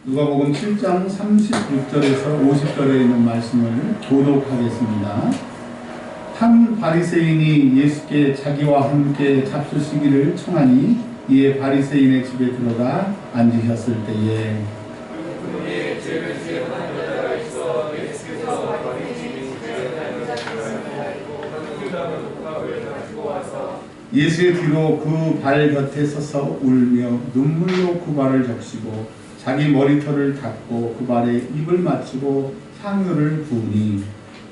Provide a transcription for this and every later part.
누가복음 7장 36절에서 50절에 있는 말씀을 교독하겠습니다. 한 바리새인이 예수께 자기와 함께 잡수시기를 청하니 이에 바리새인의 집에 들어가 앉으셨을 때에 예수의 뒤로 그 발 곁에 서서 울며 눈물로 그 발을 적시고 자기 머리털을 닦고 그 발에 입을 맞추고 향유를 부으니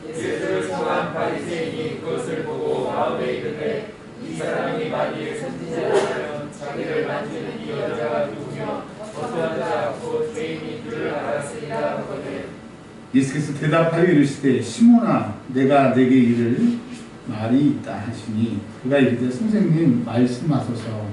예수를 청한 바리새인이 그것을 보고 마음에 이르되 이 사람이 만일 선지자라면 자기를 만지는 이 여자가 누구며 어떠한 자고 죄인이 그를 알았으리라 하거든. 예수께서 대답하여 이르시되 시몬아 내가 내게 이를 말이 있다 하시니 그가 이르되 선생님 말씀하소서.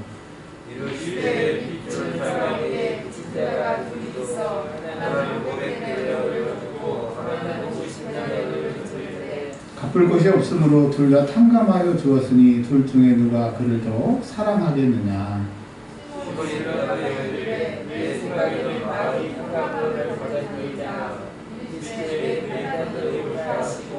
이르시되 비추는 사람에게 진자가 둘이 있어 하나는 목에 떼려 올려주고 하나는 오십년에 올려주되 갚을 것이 없으므로 둘 다 탕감하여 주었으니 둘 중에 누가 그를 더 사랑하겠느냐. 시몬이 일어나며 이르되 내 생각에는 마음이 탕감을 받았느니라. 이르시되 내 뜻대로 하시고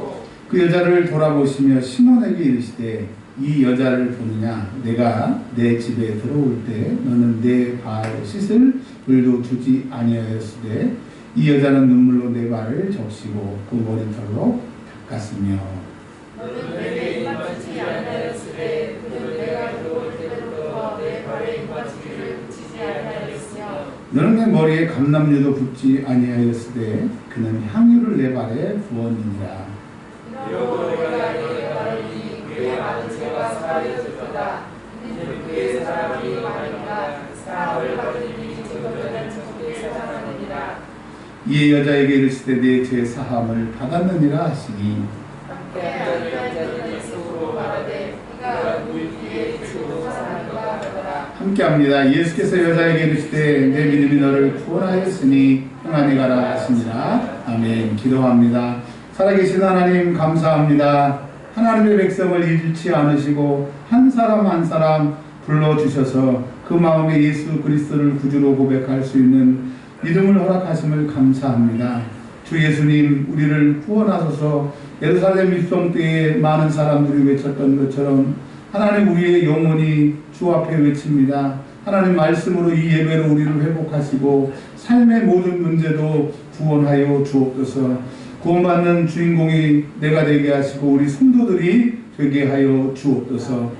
그 여자를 돌아보시며 시몬에게 이르시되 이 여자를 보느냐. 내가 내 집에 들어올 때 너는 내 발 씻을 물도 주지 아니하였으되 이 여자는 눈물로 내 발을 적시고 그 머리털로 닦았으며 너는 내게 입맞추지 아니하였으되 그는 내가 들어올 때부터 내 발에 입맞추기를 붙이지 아니하였으며 너는 내 머리에 감람유도 붓지 아니하였으되 그는 향유를 내 발에 부었느니라. 이러고 내가 너에게 말하니 그의 많은 죄가 사하여졌도다. 이는 그의 사랑이 많으니라. 사함을 받으니 저보다는 적게 사랑하느니라. 이에 여자에게 이르시되 내 죄 사함을 받았느니라 하시니 함께 앉은 자들이 속으로 말하되 그가 누구에게 주로 사랑한가 하더라. 함께합니다. 예수께서 여자에게 이르시되 내 믿음이 너를 구원하였으니 평안히 가라 하시니라. 아멘. 기도합니다. 살아계신 하나님 감사합니다. 하나님의 백성을 잃지 않으시고 한 사람 한 사람 불러주셔서 그 마음에 예수 그리스도를 구주로 고백할 수 있는 믿음을 허락하심을 감사합니다. 주 예수님 우리를 구원하소서. 예루살렘 입성 때에 많은 사람들이 외쳤던 것처럼 하나님 우리의 영혼이 주 앞에 외칩니다. 하나님 말씀으로 이 예배로 우리를 회복하시고 삶의 모든 문제도 구원하여 주옵소서. 구원받는 주인공이 내가 되게 하시고 우리 성도들이 되게 하여 주옵소서.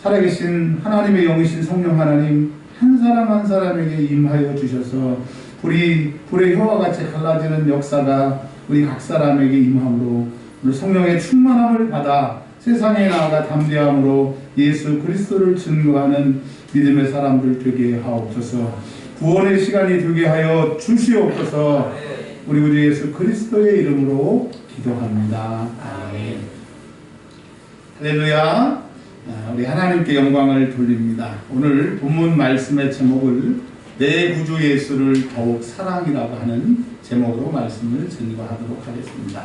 살아계신 하나님의 영이신 성령 하나님 한 사람 한 사람에게 임하여 주셔서 불의 혀와 같이 갈라지는 역사가 우리 각 사람에게 임함으로 오늘 성령의 충만함을 받아 세상에 나아가 담대함으로 예수 그리스도를 증거하는 믿음의 사람들 되게 하옵소서. 구원의 시간이 되게 하여 주시옵소서. 우리 구주 예수 그리스도의 이름으로 기도합니다. 아멘. 할렐루야. 우리 하나님께 영광을 돌립니다. 오늘 본문 말씀의 제목을 내 구주 예수를 더욱 사랑이라고 하는 제목으로 말씀을 증거하도록 하겠습니다.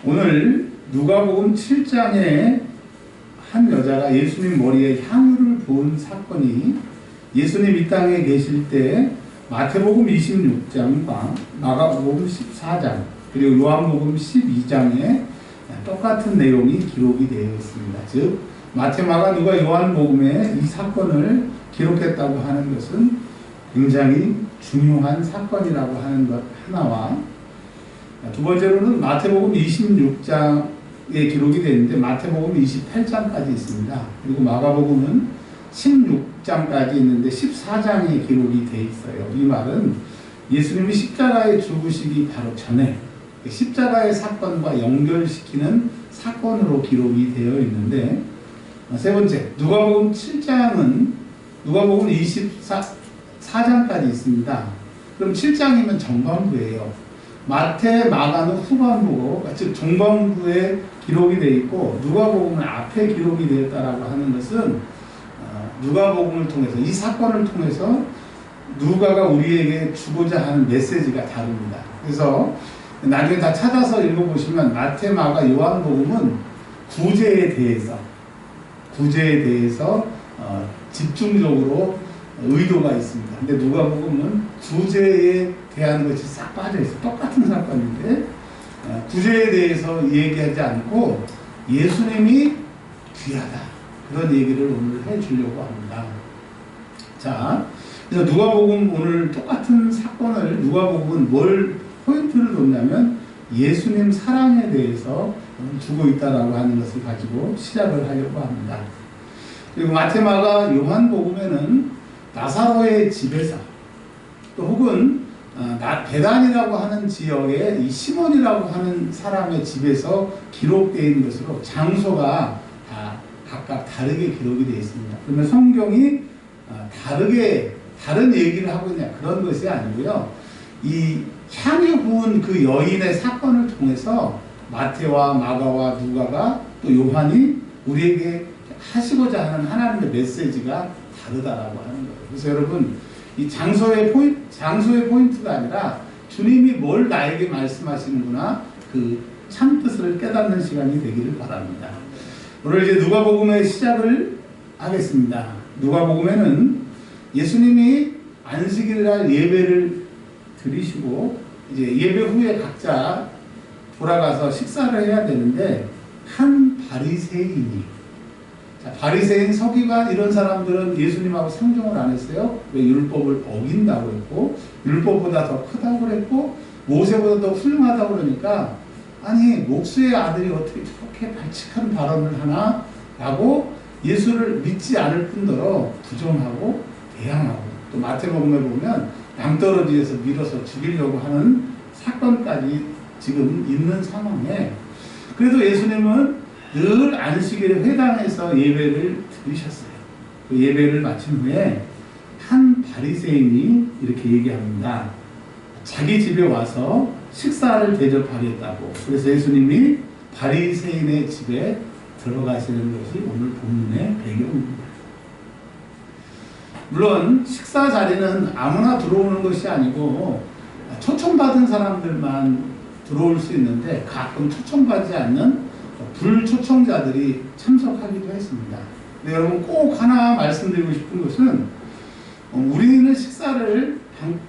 오늘 누가복음 7장에 한 여자가 예수님 머리에 향유를 부은 사건이 예수님 이 땅에 계실 때 마태복음 26장과 마가복음 14장 그리고 요한복음 12장에 똑같은 내용이 기록이 되어 있습니다. 즉 마태, 마가, 누가, 요한복음에 이 사건을 기록했다고 하는 것은 굉장히 중요한 사건이라고 하는 것 하나와 두 번째로는 마태복음 26장에 기록이 되어 있는데 마태복음 28장까지 있습니다. 그리고 마가복음은 16장까지 있는데 14장에 기록이 되어 있어요. 이 말은 예수님이 십자가에 죽으시기 바로 전에 십자가의 사건과 연결시키는 사건으로 기록이 되어 있는데 세 번째, 누가복음 7장은 누가복음 24장까지 있습니다. 그럼 7장이면 전반부예요. 마태, 마가는 후반부고 즉 중반부에 기록이 되어 있고 누가복음은 앞에 기록이 되었다라고 하는 것은 누가복음을 통해서 이 사건을 통해서 누가가 우리에게 주고자 하는 메시지가 다릅니다. 그래서 나중에 다 찾아서 읽어보시면 마태, 마가, 요한복음은 구제에 대해서 집중적으로 의도가 있습니다. 근데 누가복음은 구제에 대한 것이 싹 빠져 있어요. 똑같은 사건인데 구제에 대해서 얘기하지 않고 예수님이 귀하다, 그런 얘기를 오늘 해주려고 합니다. 자, 그래서 누가복음 오늘 똑같은 사건을 누가복음은 뭘 포인트를 뒀냐면 예수님 사랑에 대해서 두고 있다라고 하는 것을 가지고 시작을 하려고 합니다. 그리고 마테마가 요한복음에는 나사로의 집에서 또 혹은 베단이라고 하는 지역에 이 시몬이라고 하는 사람의 집에서 기록되어 있는 것으로 장소가 다 각각 다르게 기록이 되어 있습니다. 그러면 성경이 다른 얘기를 하고 있냐, 그런 것이 아니고요. 이 향유 부은 그 여인의 사건을 통해서 마태와 마가와 누가가 또 요한이 우리에게 하시고자 하는 하나님의 메시지가 다르다라고 하는 거예요. 그래서 여러분, 이 장소의 포인트가 아니라 주님이 뭘 나에게 말씀하시는구나, 그 참뜻을 깨닫는 시간이 되기를 바랍니다. 오늘 이제 누가복음의 시작을 하겠습니다. 누가복음에는 예수님이 안식일날 예배를 드리시고 이제 예배 후에 각자 돌아가서 식사를 해야 되는데 한 바리새인이, 바리새인, 서기관 이런 사람들은 예수님하고 상종을 안 했어요. 왜? 율법을 어긴다고 했고 율법보다 더 크다고 그랬고 모세보다 더 훌륭하다고 그러니까 아니 목수의 아들이 어떻게 저렇게 발칙한 발언을 하나? 라고 예수를 믿지 않을 뿐더러 부정하고 대항하고, 또 마태복음에 보면 낭떠러지에서 밀어서 죽이려고 하는 사건까지 지금 있는 상황에 그래도 예수님은 늘 안식일에 회당에서 예배를 드리셨어요. 그 예배를 마친 후에 한 바리새인이 이렇게 얘기합니다. 자기 집에 와서 식사를 대접하겠다고. 그래서 예수님이 바리새인의 집에 들어가시는 것이 오늘 본문의 배경입니다. 물론 식사 자리는 아무나 들어오는 것이 아니고 초청받은 사람들만 들어올 수 있는데 가끔 초청받지 않는 불초청자들이 참석하기도 했습니다. 근데 여러분 꼭 하나 말씀드리고 싶은 것은 우리는 식사를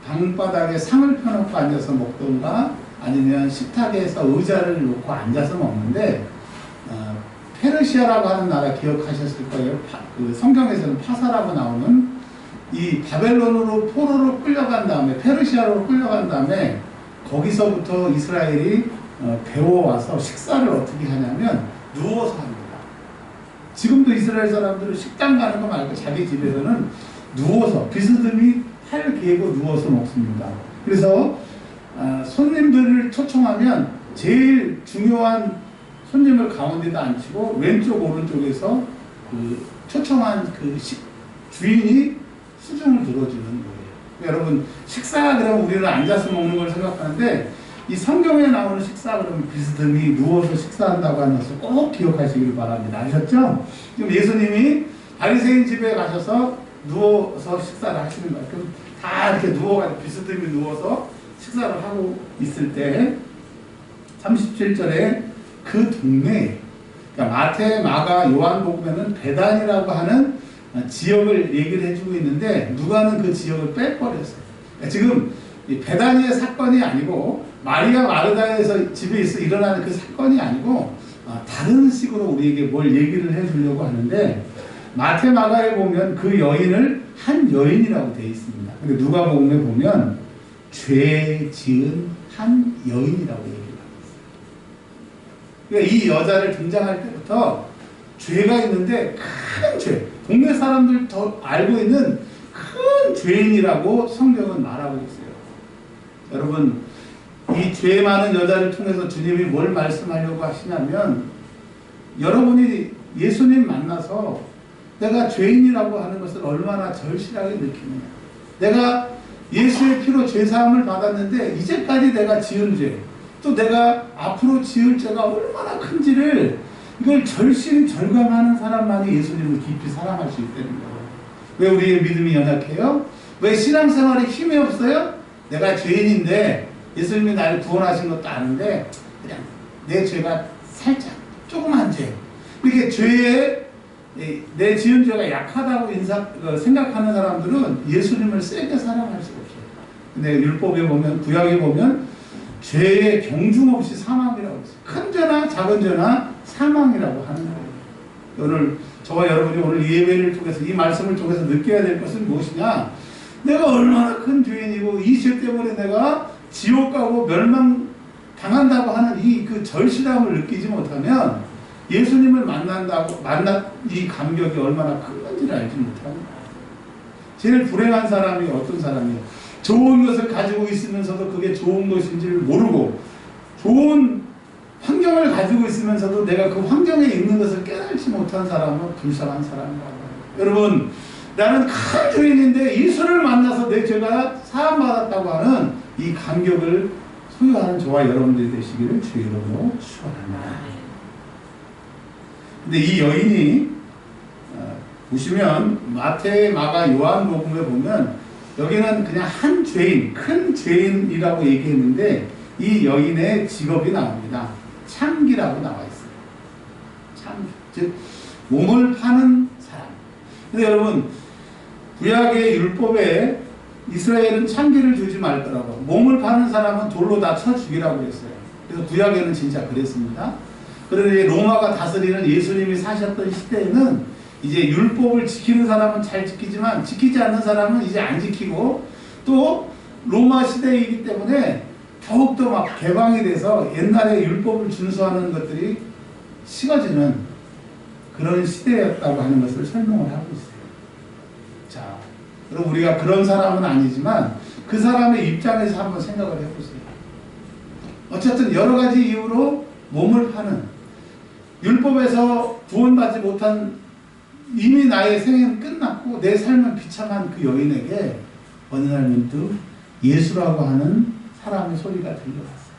방바닥에 상을 펴놓고 앉아서 먹던가 아니면 식탁에서 의자를 놓고 앉아서 먹는데 페르시아라고 하는 나라 기억하셨을 거예요. 그 성경에서는 파사라고 나오는 이 바벨론으로 포로로 끌려간 다음에 페르시아로 끌려간 다음에 거기서부터 이스라엘이 배워와서 식사를 어떻게 하냐면 누워서 합니다. 지금도 이스라엘 사람들은 식당 가는 거 말고 자기 집에서는 누워서 비스듬히 팔 개고 누워서 먹습니다. 그래서 손님들을 초청하면 제일 중요한 손님을 가운데다 앉히고 왼쪽 오른쪽에서 그 초청한 그 주인이 수중을 들어주는 거예요. 여러분 식사 그러면 우리는 앉아서 먹는 걸 생각하는데 이 성경에 나오는 식사 그러면 비스듬히 누워서 식사한다고 하는 것을 꼭 기억하시길 바랍니다. 아셨죠? 지금 예수님이 바리새인 집에 가셔서 누워서 식사를 하시는 거예요. 그럼 다 이렇게 누워가지고 비스듬히 누워서 식사를 하고 있을 때 37절에 그 동네에, 그러니까 마태, 마가, 요한복음에는 베단이라고 하는 지역을 얘기를 해주고 있는데 누가는 그 지역을 빼버렸어요. 그러니까 지금 이 베다니의 사건이 아니고 마리아 마르다에서 집에 있어 일어나는 그 사건이 아니고 다른 식으로 우리에게 뭘 얘기를 해주려고 하는데 마태, 마가에 보면 그 여인을 한 여인이라고 되어 있습니다. 근데 누가복음에 보면 죄 지은 한 여인이라고 얘기를 하고 있어요. 그러니까 이 여자를 등장할 때부터 죄가 있는데 큰 죄, 동네 사람들 더 알고 있는 큰 죄인이라고 성경은 말하고 있어요. 여러분, 이 죄 많은 여자를 통해서 주님이 뭘 말씀하려고 하시냐면 여러분이 예수님 만나서 내가 죄인이라고 하는 것을 얼마나 절실하게 느끼느냐, 내가 예수의 피로 죄사함을 받았는데 이제까지 내가 지은 죄, 또 내가 앞으로 지을 죄가 얼마나 큰지를 이걸 절실히 절감하는 사람만이 예수님을 깊이 사랑할 수 있다는 거예요. 왜 우리의 믿음이 연약해요? 왜 신앙생활에 힘이 없어요? 내가 죄인인데 예수님이 나를 구원하신 것도 아는데 그냥 내 죄가 살짝 조그만 죄, 이렇게 죄에 내 지은 죄가 약하다고 생각하는 사람들은 예수님을 세게 사랑할 수가 없어요. 근데 율법에 보면, 구약에 보면 죄의 경중 없이 사망이라고 했어요. 큰 죄나 작은 죄나 사망이라고 하는 거예요. 오늘 저와 여러분이 오늘 이 예배를 통해서, 이 말씀을 통해서 느껴야 될 것은 무엇이냐? 내가 얼마나 큰 죄인이고 이 죄 때문에 내가 지옥 가고 멸망 당한다고 하는 그 절실함을 느끼지 못하면 예수님을 만난 이 감격이 얼마나 큰 건지를 알지 못합니다. 제일 불행한 사람이 어떤 사람이에요? 좋은 것을 가지고 있으면서도 그게 좋은 것인지를 모르고, 좋은 환경을 가지고 있으면서도 내가 그 환경에 있는 것을 깨달지 못한 사람은 불쌍한 사람이라고 해요. 여러분, 나는 큰 죄인인데 예수를 만나서 내 죄가 사함받았다고 하는 이 감격을 소유하는 저와 여러분들이 되시기를 주의 이름으로 축원합니다. 근데 이 여인이 보시면 마태, 마가, 요한복음에 보면 여기는 그냥 한 죄인, 큰 죄인이라고 얘기했는데 이 여인의 직업이 나옵니다. 참기라고 나와 있어요. 참기, 즉 몸을 파는 사람. 근데 여러분, 구약의 율법에 이스라엘은 참기를 주지 말더라고. 몸을 파는 사람은 돌로 다 쳐 죽이라고 했어요. 그래서 구약에는 진짜 그랬습니다. 그런데 로마가 다스리는 예수님이 사셨던 시대에는 이제 율법을 지키는 사람은 잘 지키지만 지키지 않는 사람은 이제 안 지키고, 또 로마 시대이기 때문에 더욱더 막 개방이 돼서 옛날에 율법을 준수하는 것들이 식어지는 그런 시대였다고 하는 것을 설명을 하고 있어요. 자, 그럼 우리가 그런 사람은 아니지만 그 사람의 입장에서 한번 생각을 해보세요. 어쨌든 여러 가지 이유로 몸을 파는, 율법에서 구원받지 못한, 이미 나의 생애는 끝났고 내 삶은 비참한 그 여인에게 어느 날 문득 예수라고 하는 사람의 소리가 들려왔어요.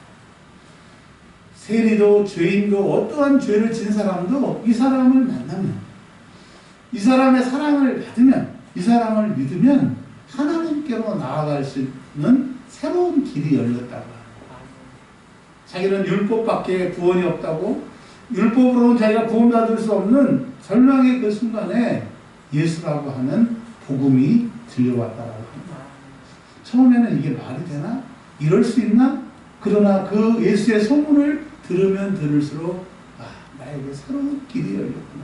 세리도 죄인도 어떠한 죄를 진 사람도 이 사람을 만나면, 이 사람의 사랑을 받으면, 이 사람을 믿으면 하나님께로 나아갈 수 있는 새로운 길이 열렸다고 합니다. 자기는 율법밖에 구원이 없다고, 율법으로는 자기가 구원받을 수 없는 절망의 그 순간에 예수라고 하는 복음이 들려왔다고 합니다. 처음에는 이게 말이 되나? 이럴 수 있나? 그러나 그 예수의 소문을 들으면 들을수록 나에게 새로운 길이 열렸구나.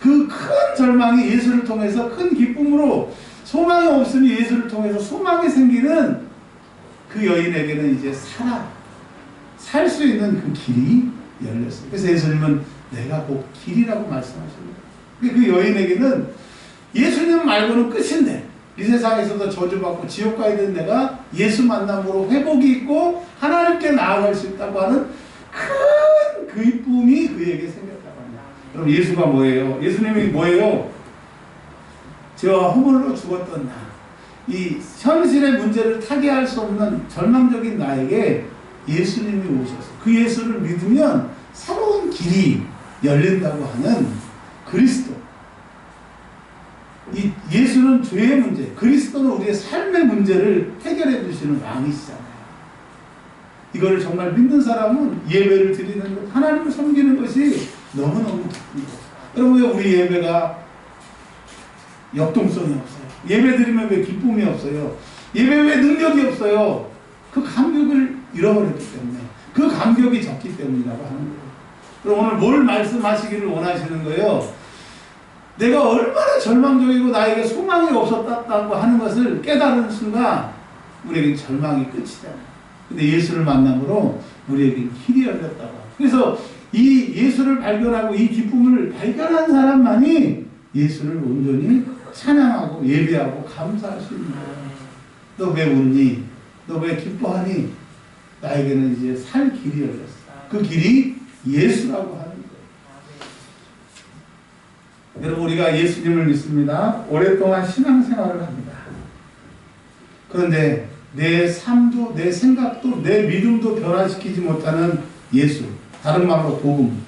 그 큰 절망이 예수를 통해서 큰 기쁨으로, 소망이 없으면 예수를 통해서 소망이 생기는 그 여인에게는 이제 살 수 있는 그 길이 열렸어요. 그래서 예수님은 내가 곧 길이라고 말씀하십니다. 그 여인에게는 예수님 말고는 끝인데, 이 세상에서도 저주받고 지옥 가야 되는 내가 예수 만남으로 회복이 있고 하나님께 나아갈 수 있다고 하는 큰 기쁨이 그에게 생겼다고 합니다. 그럼 예수가 뭐예요? 예수님이 뭐예요? 죄와 허물로 죽었던 나, 이 현실의 문제를 타개할 수 없는 절망적인 나에게 예수님이 오셔서 그 예수를 믿으면 새로운 길이 열린다고 하는 그리스도. 이 예수는 죄의 문제, 그리스도는 우리의 삶의 문제를 해결해 주시는 왕이시잖아요. 이거를 정말 믿는 사람은 예배를 드리는 것, 하나님을 섬기는 것이 너무너무 기쁩니다. 여러분, 왜 우리 예배가 역동성이 없어요? 예배 드리면 왜 기쁨이 없어요? 예배 왜 능력이 없어요? 그 감격을 잃어버렸기 때문에, 그 감격이 적기 때문이라고 하는 거예요. 그럼 오늘 뭘 말씀하시기를 원하시는 거예요? 내가 얼마나 절망적이고 나에게 소망이 없었다고 하는 것을 깨달은 순간 우리에게 절망이 끝이잖아요. 근데 예수를 만남으로 우리에게 길이 열렸다고. 그래서 이 예수를 발견하고 이 기쁨을 발견한 사람만이 예수를 온전히 찬양하고 예배하고 감사할 수 있는 거예요. 너 왜 웃니? 너 왜 기뻐하니? 나에게는 이제 살 길이 열렸어. 그 길이 예수라고 하는 거예요. 여러분, 우리가 예수님을 믿습니다. 오랫동안 신앙생활을 합니다. 그런데 내 삶도, 내 생각도, 내 믿음도 변화시키지 못하는 예수, 다른 말로 복음,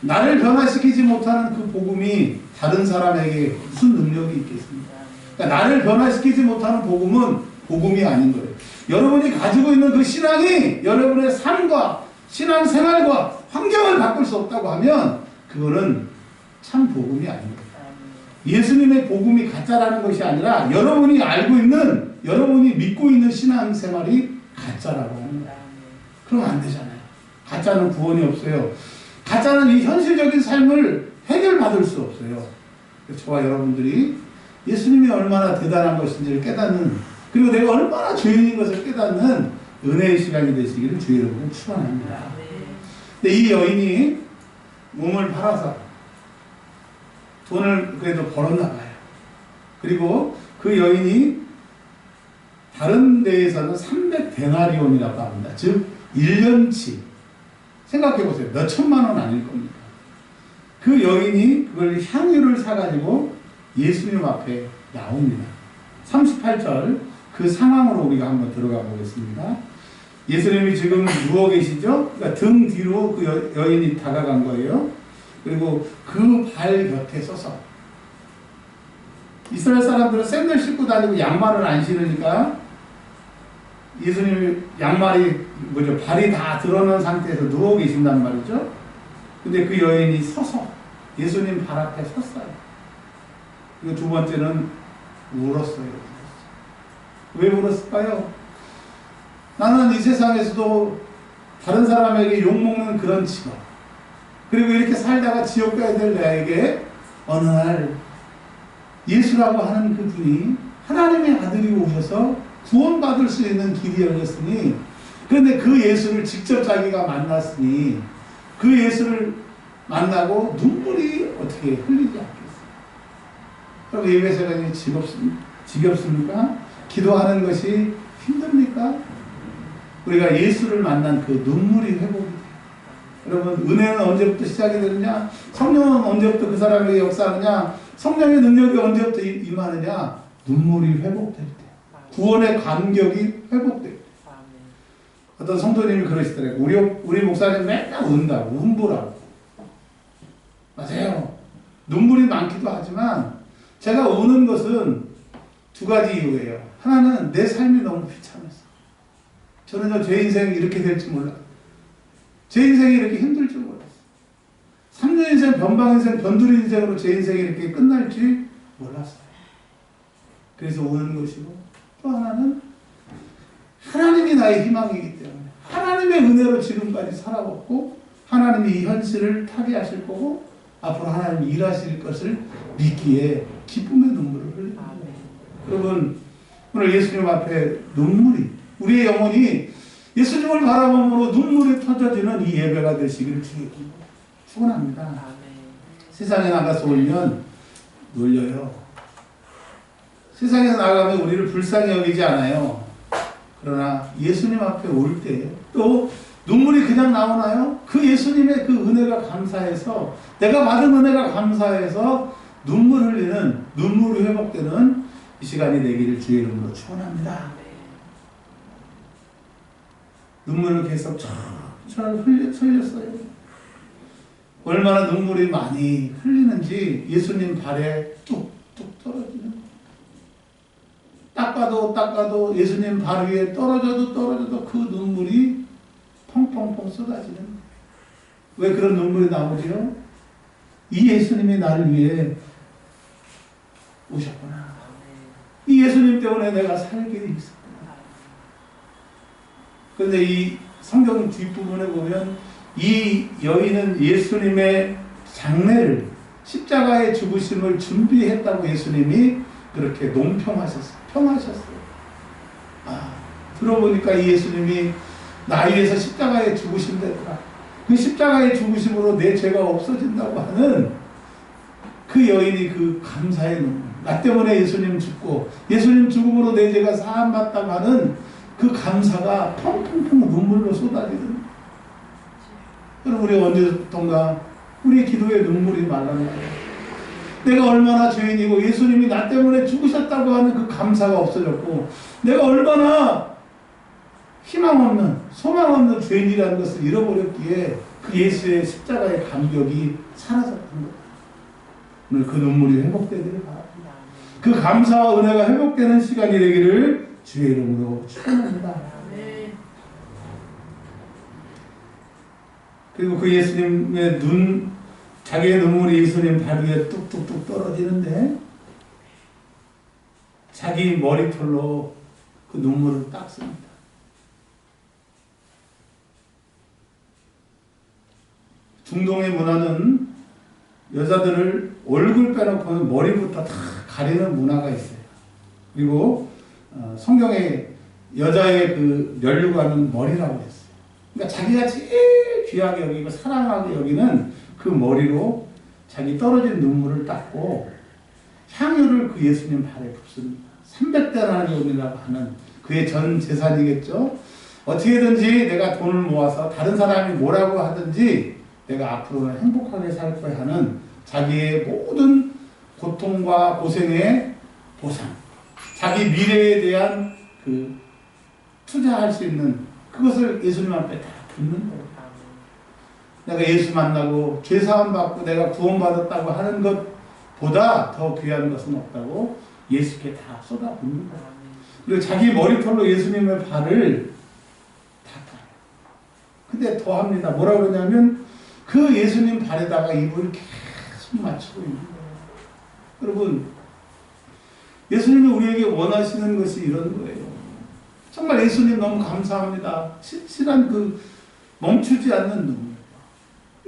나를 변화시키지 못하는 그 복음이 다른 사람에게 무슨 능력이 있겠습니까? 그러니까 나를 변화시키지 못하는 복음은 복음이 아닌 거예요. 여러분이 가지고 있는 그 신앙이 여러분의 삶과 신앙생활과 환경을 바꿀 수 없다고 하면 그거는 참 복음이 아닙니다. 예수님의 복음이 가짜라는 것이 아니라 여러분이 알고 있는, 여러분이 믿고 있는 신앙생활이 가짜라고 하는 거예요. 그러면 안 되잖아요. 가짜는 구원이 없어요. 가짜는 이 현실적인 삶을 해결받을 수 없어요. 저와 여러분들이 예수님이 얼마나 대단한 것인지를 깨닫는, 그리고 내가 얼마나 죄인인 것을 깨닫는 은혜의 시간이 되시기를 주의 이름으로 축원합니다. 근데 이 여인이 몸을 팔아서 돈을 그래도 벌었나 봐요. 그리고 그 여인이 다른 데에서는 300데나리온이라고 합니다. 즉 1년치. 생각해 보세요. 몇 천만 원 아닐 겁니다. 그 여인이 그걸 향유를 사가지고 예수님 앞에 나옵니다. 38절 그 상황으로 우리가 한번 들어가 보겠습니다. 예수님이 지금 누워 계시죠? 그러니까 등 뒤로 그 여인이 다가간 거예요. 그리고 그 발 곁에 서서, 이스라엘 사람들은 샌들 신고 다니고 양말을 안 신으니까 예수님이 양말이 발이 다 드러난 상태에서 누워 계신단 말이죠. 근데 그 여인이 서서 예수님 발 앞에 섰어요. 그리고 두 번째는 울었어요. 왜 울었을까요? 나는 이 세상에서도 다른 사람에게 욕먹는 그런 직업, 그리고 이렇게 살다가 지옥 가야 될 나에게 어느 날 예수라고 하는 그분이 하나님의 아들이 오셔서 구원받을 수 있는 길이 열렸으니, 그런데 그 예수를 직접 자기가 만났으니 그 예수를 만나고 눈물이 어떻게 흘리지 않겠어요? 그럼 예배생활이 지겹습니까? 기도하는 것이 힘듭니까? 우리가 예수를 만난 그 눈물이 회복이 돼요. 여러분, 은혜는 언제부터 시작이 되느냐? 성령은 언제부터 그 사람에게 역사하느냐? 성령의 능력이 언제부터 임하느냐? 눈물이 회복될 때, 구원의 감격이 회복될 때. 어떤 성도님이 그러시더라고요. 우리 목사님 맨날 운다고, 운보라고. 맞아요. 눈물이 많기도 하지만 제가 우는 것은 두 가지 이유예요. 하나는 내 삶이 너무 비참해서. 저는 제 인생이 이렇게 될지 몰랐어요. 제 인생이 이렇게 힘들 줄 몰랐어요. 3년 인생, 변방 인생, 변두리 인생으로 제 인생이 이렇게 끝날지 몰랐어요. 그래서 우는 것이고, 또 하나는 하나님이 나의 희망이기 때문에 하나님의 은혜로 지금까지 살아왔고, 하나님이 이 현실을 타개하실 거고 앞으로 하나님이 일하실 것을 믿기에 기쁨의 눈물을 흘립니다. 여러분, 오늘 예수님 앞에 눈물이, 우리의 영혼이 예수님을 바라봄으로 눈물이 터져지는 이 예배가 되시기를 축원합니다. 세상에 나가서 울면 놀려요. 세상에서 나가면 우리를 불쌍히 여기지 않아요. 그러나 예수님 앞에 올 때 또 눈물이 그냥 나오나요? 그 예수님의 그 은혜가 감사해서, 내가 받은 은혜가 감사해서 눈물 흘리는, 눈물이 회복되는 이 시간이 되기를 주의 이름으로 축원합니다. 눈물을 계속 흘렸어요. 얼마나 눈물이 많이 흘리는지 예수님 발에 뚝뚝 떨어지는, 닦아도 예수님 발 위에 떨어져도 그 눈물이 펑펑펑 쏟아지는. 왜 그런 눈물이 나오죠? 이 예수님이 나를 위해 오셨구나. 이 예수님 때문에 내가 살게 있었구나. 그런데 이 성경 뒷부분에 보면 이 여인은 예수님의 장례를, 십자가의 죽으심을 준비했다고 예수님이 그렇게 논평하셨어요. 평하셨어요. 들어보니까 이 예수님이 나 위해서 십자가에 죽으신다더라. 그 십자가의 죽으심으로 내 죄가 없어진다고 하는 그 여인이 그 감사의 눈물, 나 때문에 예수님 죽고 예수님 죽음으로 내 죄가 사함받다고 하는 그 감사가 펑펑펑 눈물로 쏟아지는. 여러분, 우리 언제부턴가 우리 기도에 눈물이 말랐나요? 내가 얼마나 죄인이고 예수님이 나 때문에 죽으셨다고 하는 그 감사가 없어졌고, 내가 얼마나 희망 없는, 소망 없는 죄인이라는 것을 잃어버렸기에 그 예수의 십자가의 감격이 사라졌던 거예요. 오늘 그 눈물이 회복되기를 바랍니다. 그 감사와 은혜가 회복되는 시간이 되기를 주의 이름으로 축원합니다. 그리고 그 예수님의 자기의 눈물이 예수님 발 위에 뚝뚝뚝 떨어지는데 자기 머리털로 그 눈물을 닦습니다. 중동의 문화는 여자들을 얼굴 빼놓고는 머리부터 다 가리는 문화가 있어요. 그리고 성경에 여자의 그 면류관은 머리라고 했어요. 그러니까 자기가 제일 귀하게 여기고 사랑하게 여기는 그 머리로 자기 떨어진 눈물을 닦고 향유를 그 예수님 발에 붓습니다. 300데나리온이라고 하는 그의 전 재산이겠죠. 어떻게든지 내가 돈을 모아서 다른 사람이 뭐라고 하든지 내가 앞으로는 행복하게 살 거야 하는 자기의 모든 고통과 고생의 보상, 자기 미래에 대한 그 투자할 수 있는 그것을 예수님 앞에 다 붓는 거예요. 내가 예수 만나고 죄사함 받고 내가 구원받았다고 하는 것보다 더 귀한 것은 없다고 예수께 다 쏟아붓는 거예요. 그리고 자기 머리털로 예수님의 발을 닦아요. 근데 더 합니다. 뭐라고 그러냐면 그 예수님 발에다가 입을 계속 맞추고 있는 거예요. 여러분, 예수님이 우리에게 원하시는 것이 이런 거예요. 정말 예수님 너무 감사합니다. 실실한 그 멈추지 않는 눈물.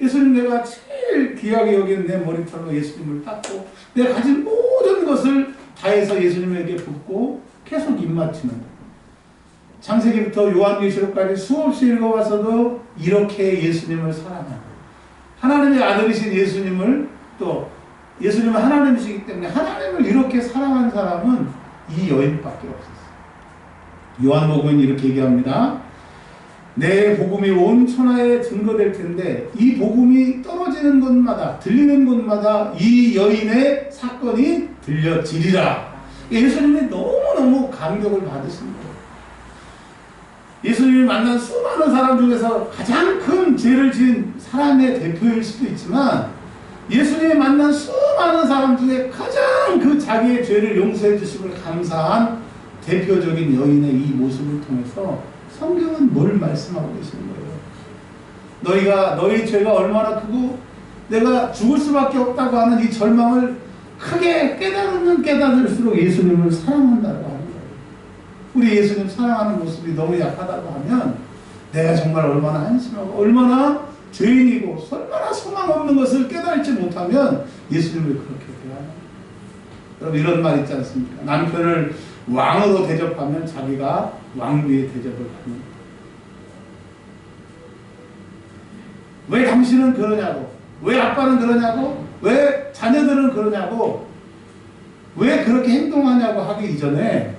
예수님, 내가 제일 귀하게 여기는 내 머리털로 예수님을 닦고 내가 가진 모든 것을 다해서 예수님에게 붓고 계속 입맞추는 거예요. 창세기부터 요한계시록까지 수없이 읽어봤어도 이렇게 예수님을 사랑하고 하나님의 아들이신 예수님을 또 예수님은 하나님이시기 때문에 하나님을 이렇게 사랑한 사람은 이 여인밖에 없었어요. 요한복음은 이렇게 얘기합니다. 내 복음이 온 천하에 증거될 텐데 이 복음이 떨어지는 곳마다 들리는 곳마다 이 여인의 사건이 들려지리라. 예수님이 너무너무 감격을 받으신 거예요. 예수님이 만난 수많은 사람 중에서 가장 큰 죄를 지은 사람의 대표일 수도 있지만 예수님이 만난 수많은 사람 중에 가장 그 자기의 죄를 용서해 주심을 감사한 대표적인 여인의 이 모습을 통해서 성경은 뭘 말씀하고 계시는 거예요? 너희 죄가 얼마나 크고 내가 죽을 수밖에 없다고 하는 이 절망을 크게 깨달으면 깨달을수록 예수님을 사랑한다고 하는 거예요. 우리 예수님 사랑하는 모습이 너무 약하다고 하면 내가 정말 얼마나 한심하고 얼마나 죄인이고 얼마나 소망 없는 것을 깨달지 못하면 예수님을 그렇게 대하는 거예요. 여러분, 이런 말 있지 않습니까? 남편을 왕으로 대접하면 자기가 왕위의 대접을 받는 거예요. 왜 당신은 그러냐고, 왜 아빠는 그러냐고, 왜 자녀들은 그러냐고, 왜 그렇게 행동하냐고 하기 이전에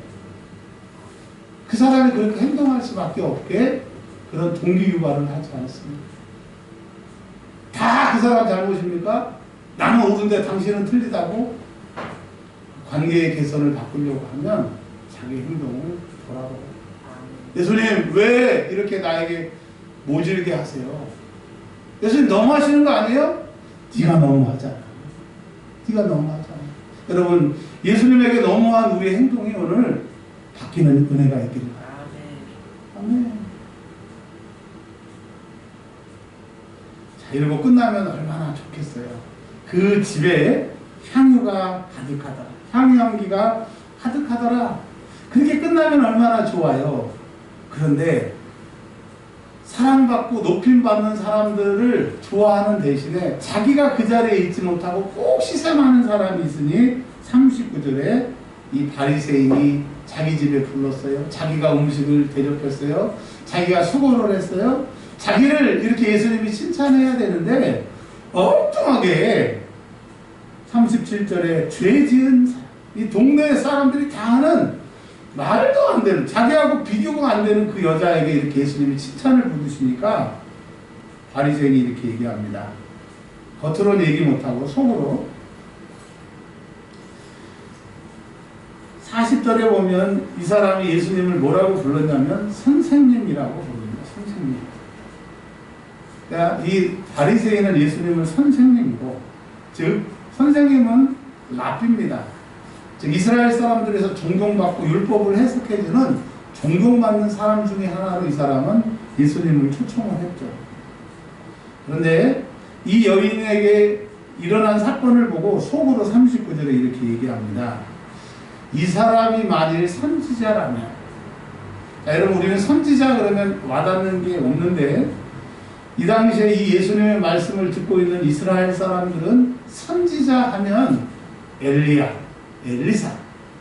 그 사람이 그렇게 행동할 수밖에 없게 그런 동기유발을 하지 않습니다. 다 그 사람 잘못입니까? 나는 옳은데 당신은 틀리다고 관계의 개선을 바꾸려고 하면 자기 행동을 돌아봐요. 예수님, 왜 이렇게 나에게 모질게 하세요? 예수님, 너무하시는 거 아니에요? 네가 너무하잖아. 네가 너무하잖아. 여러분, 예수님에게 너무한 우리의 행동이 오늘 바뀌는 은혜가 있기를 바랍니다. 아멘. 자, 이러고 끝나면 얼마나 좋겠어요. 그 집에 향유가 가득하더라. 향유 향기가 가득하더라. 그렇게 끝나면 얼마나 좋아요. 그런데 사랑받고 높임받는 사람들을 좋아하는 대신에 자기가 그 자리에 있지 못하고 꼭 시샘하는 사람이 있으니 39절에 이 바리새인이 자기 집에 불렀어요. 자기가 음식을 대접했어요. 자기가 수고를 했어요. 자기를 이렇게 예수님이 칭찬해야 되는데 엉뚱하게 37절에 죄 지은 사람, 이 동네 사람들이 다 하는 말도 안 되는, 자기하고 비교가 안 되는 그 여자에게 이렇게 예수님이 칭찬을 부르시니까 바리새인이 이렇게 얘기합니다. 겉으로는 얘기 못하고 속으로. 40절에 보면 이 사람이 예수님을 뭐라고 불렀냐면 선생님이라고 부릅니다. 선생님. 그러니까 이 바리새인은 예수님을 선생님이고, 즉 선생님은 랍비입니다. 즉 이스라엘 사람들에서 존경받고 율법을 해석해주는 존경받는 사람 중에 하나로 이 사람은 예수님을 초청을 했죠. 그런데 이 여인에게 일어난 사건을 보고 속으로 39절에 이렇게 얘기합니다. 이 사람이 만일 선지자라면, 자, 여러분 우리는 선지자 그러면 와닿는 게 없는데 이 당시에 이 예수님의 말씀을 듣고 있는 이스라엘 사람들은 선지자 하면 엘리야, 엘리사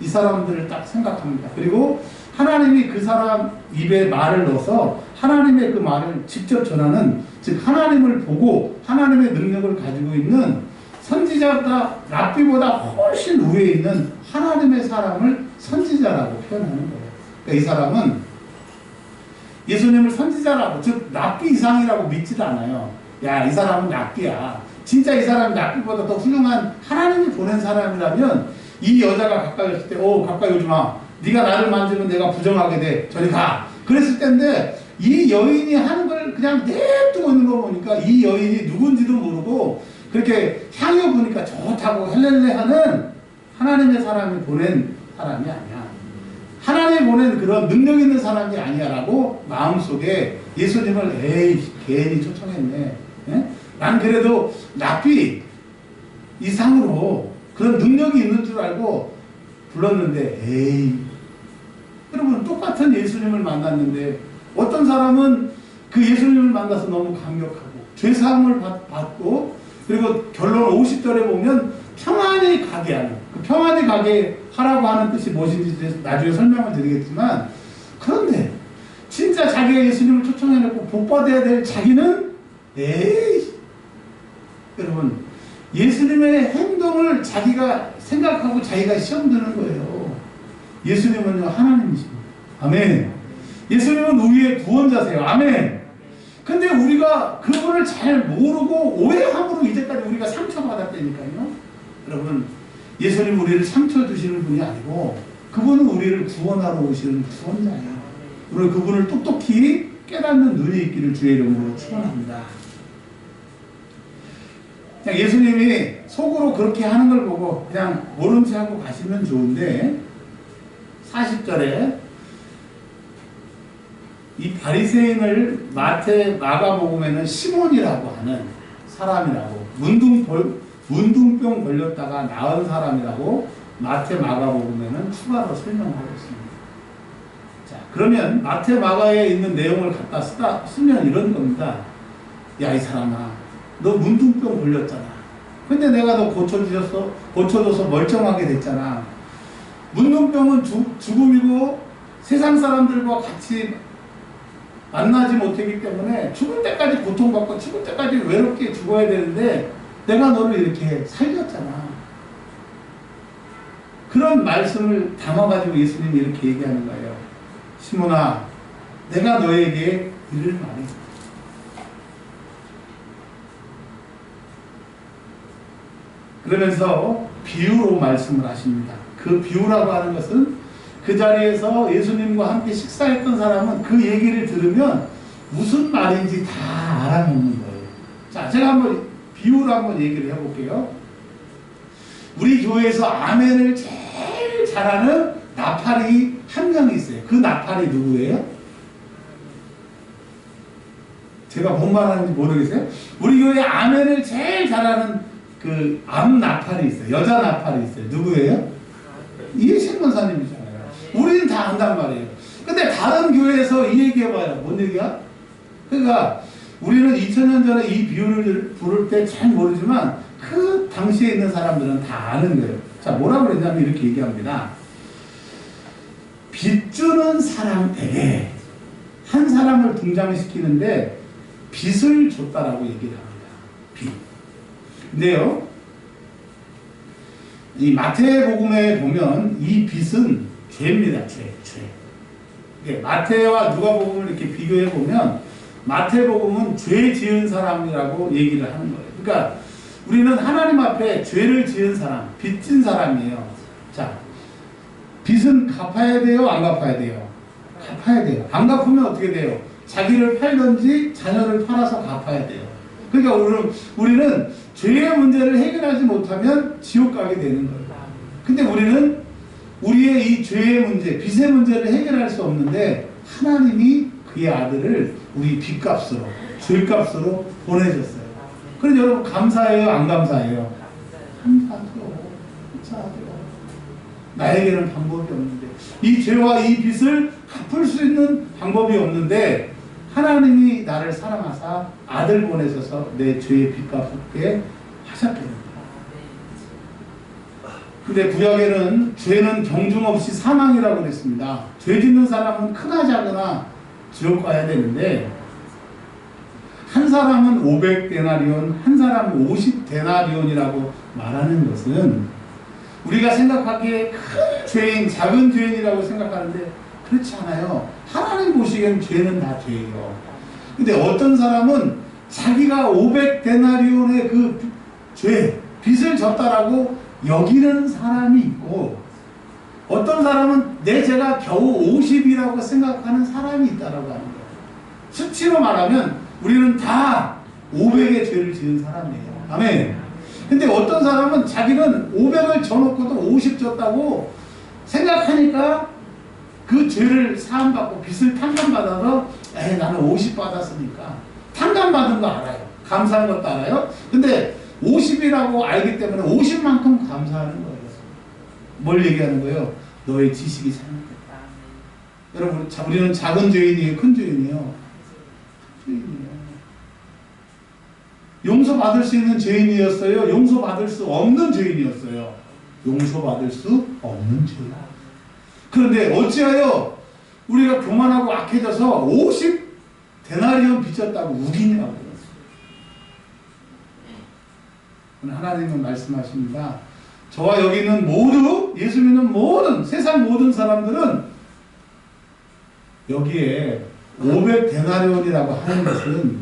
이 사람들을 딱 생각합니다. 그리고 하나님이 그 사람 입에 말을 넣어서 하나님의 그 말을 직접 전하는, 즉 하나님을 보고 하나님의 능력을 가지고 있는 선지자보다 랍비보다 훨씬 우위에 있는 하나님의 사람을 선지자라고 표현하는 거예요. 그러니까 이 사람은 예수님을 선지자라고, 즉 랍비 이상이라고 믿지도 않아요. 야, 이 사람은 랍비야. 진짜 이 사람이 랍비보다 더 훌륭한 하나님이 보낸 사람이라면 이 여자가 가까이 왔을 때 가까이 오지 마. 네가 나를 만지면 내가 부정하게 돼. 저리 가. 그랬을 텐데 이 여인이 하는 걸 그냥 냅두고 있는 거 보니까 이 여인이 누군지도 모르고 그렇게 향유 보니까 좋다고 헬렐레 하는 하나님의 사람이 보낸 사람이 아니야. 하나님이 보낸 그런 능력 있는 사람이 아니야라고 마음속에 예수님을 괜히 초청했네. 예? 난 그래도 랍비 이상으로 그런 능력이 있는 줄 알고 불렀는데 여러분 똑같은 예수님을 만났는데 어떤 사람은 그 예수님을 만나서 너무 감격하고 죄사함을 받고 그리고 결론 50절에 보면 평안히 가게 하는, 그 평안히 가게 하라고 하는 뜻이 무엇인지 나중에 설명을 드리겠지만, 그런데 진짜 자기가 예수님을 초청해놓고 복받아야 될 자기는 여러분 예수님의 행동을 자기가 생각하고 자기가 시험 드는 거예요. 예수님은요 하나님이십니다. 아멘. 예수님은 우리의 구원자세요. 아멘. 근데 우리가 그분을 잘 모르고 오해함으로 이제까지 우리가 상처받았다니까요. 여러분 예수님 우리를 상처 주시는 분이 아니고 그분은 우리를 구원하러 오시는 구원자예요. 우리 그분을 똑똑히 깨닫는 눈이 있기를 주의 이름으로 축원합니다. 그냥 예수님이 속으로 그렇게 하는 걸 보고 그냥 모른 체 하고 가시면 좋은데 40절에 이 바리새인을 마가복음에는 시몬이라고 하는 사람이라고, 문둥병 걸렸다가 나은 사람이라고 마가복음에는 추가로 설명하고 있습니다. 자, 그러면 마가에 있는 내용을 갖다 쓰면 이런 겁니다. 야, 이 사람아, 너 문둥병 걸렸잖아. 근데 내가 너 고쳐줘서 멀쩡하게 됐잖아. 문둥병은 죽음이고 세상 사람들과 같이 만나지 못하기 때문에 죽을 때까지 고통받고 죽을 때까지 외롭게 죽어야 되는데 내가 너를 이렇게 살렸잖아. 그런 말씀을 담아가지고 예수님이 이렇게 얘기하는 거예요. 시몬아, 내가 너에게 이를 말해. 그러면서 비유로 말씀을 하십니다. 그 비유라고 하는 것은 그 자리에서 예수님과 함께 식사했던 사람은 그 얘기를 들으면 무슨 말인지 다 알아먹는 거예요. 자, 제가 한번 비유로 한번 얘기를 해볼게요. 우리 교회에서 아멘을 제일 잘하는 나팔이 한 명이 있어요. 그 나팔이 누구예요? 제가 뭔 말하는지 모르겠어요? 우리 교회에 아멘을 제일 잘하는 그 암 나팔이 있어요. 여자 나팔이 있어요. 누구예요? 이해신 권사님이잖아요. 우리는 다 안단 말이에요. 근데 다른 교회에서 이 얘기해봐요. 뭔 얘기야? 그러니까 우리는 2000년 전에 이 비유를 부를 때 잘 모르지만 그 당시에 있는 사람들은 다 아는 거예요. 자, 뭐라고 그랬냐면 이렇게 얘기합니다. 빚주는 사람에게 한 사람을 등장시키는데 빚을 줬다라고 얘기를 합니다. 빚. 근데요, 이 마태복음에 보면 이 빚은 죄입니다. 죄. 마태와 누가복음을 이렇게 비교해 보면 마태복음은 죄 지은 사람이라고 얘기를 하는 거예요. 그러니까 우리는 하나님 앞에 죄를 지은 사람, 빚진 사람이에요. 자, 빚은 갚아야 돼요? 안 갚아야 돼요? 갚아야 돼요. 안 갚으면 어떻게 돼요? 자기를 팔든지 자녀를 팔아서 갚아야 돼요. 그러니까 우리는 죄의 문제를 해결하지 못하면 지옥 가게 되는 거예요. 근데 우리는 우리의 이 죄의 문제, 빚의 문제를 해결할 수 없는데 하나님이 그의 아들을 우리 빚값으로, 죄값으로 보내줬어요. 그럼 여러분 감사해요? 안 감사해요? 감사하죠. 감사하죠. 나에게는 방법이 없는데, 이 죄와 이 빚을 갚을 수 있는 방법이 없는데 하나님이 나를 사랑하사 아들 보내셔서 내 죄의 빚값을 갚게 하셨거든요. 근데 구약에는 죄는 경중 없이 사망이라고 그랬습니다. 죄 짓는 사람은 크나 작으나 지옥 가야 되는데, 한 사람은 500데나리온, 한 사람은 50데나리온이라고 말하는 것은 우리가 생각하기에 큰 죄인, 작은 죄인이라고 생각하는데 그렇지 않아요. 하나님 보시기엔 죄는 다 죄예요. 근데 어떤 사람은 자기가 500데나리온의 그 죄, 빚을 졌다라고 여기는 사람이 있고, 어떤 사람은 내 죄가 겨우 50이라고 생각하는 사람이 있다라고 하는 거예요. 수치로 말하면 우리는 다 500의 죄를 지은 사람이에요. 아멘. 근데 어떤 사람은 자기는 500을 져놓고도 50 졌다고 생각하니까 그 죄를 사함받고 빚을 탕감받아서 나는 50 받았으니까, 탕감받은 거 알아요. 감사한 것도 알아요. 근데 50이라고 알기 때문에 50만큼 감사하는 거예요. 뭘 얘기하는 거예요? 너의 지식이 잘못됐다. 여러분, 우리는 작은 죄인이에요? 큰 죄인이에요? 죄인이에요. 용서받을 수 있는 죄인이었어요? 용서받을 수 없는 죄인이었어요? 용서받을 수 없는 죄인. 그런데 어찌하여 우리가 교만하고 악해져서 50데나리온 빚졌다고 우기냐고. 하나님은 말씀하십니다. 저와 여기 있는 모두, 예수 믿는 모든, 세상 모든 사람들은 여기에 500데나리온이라고 하는 것은,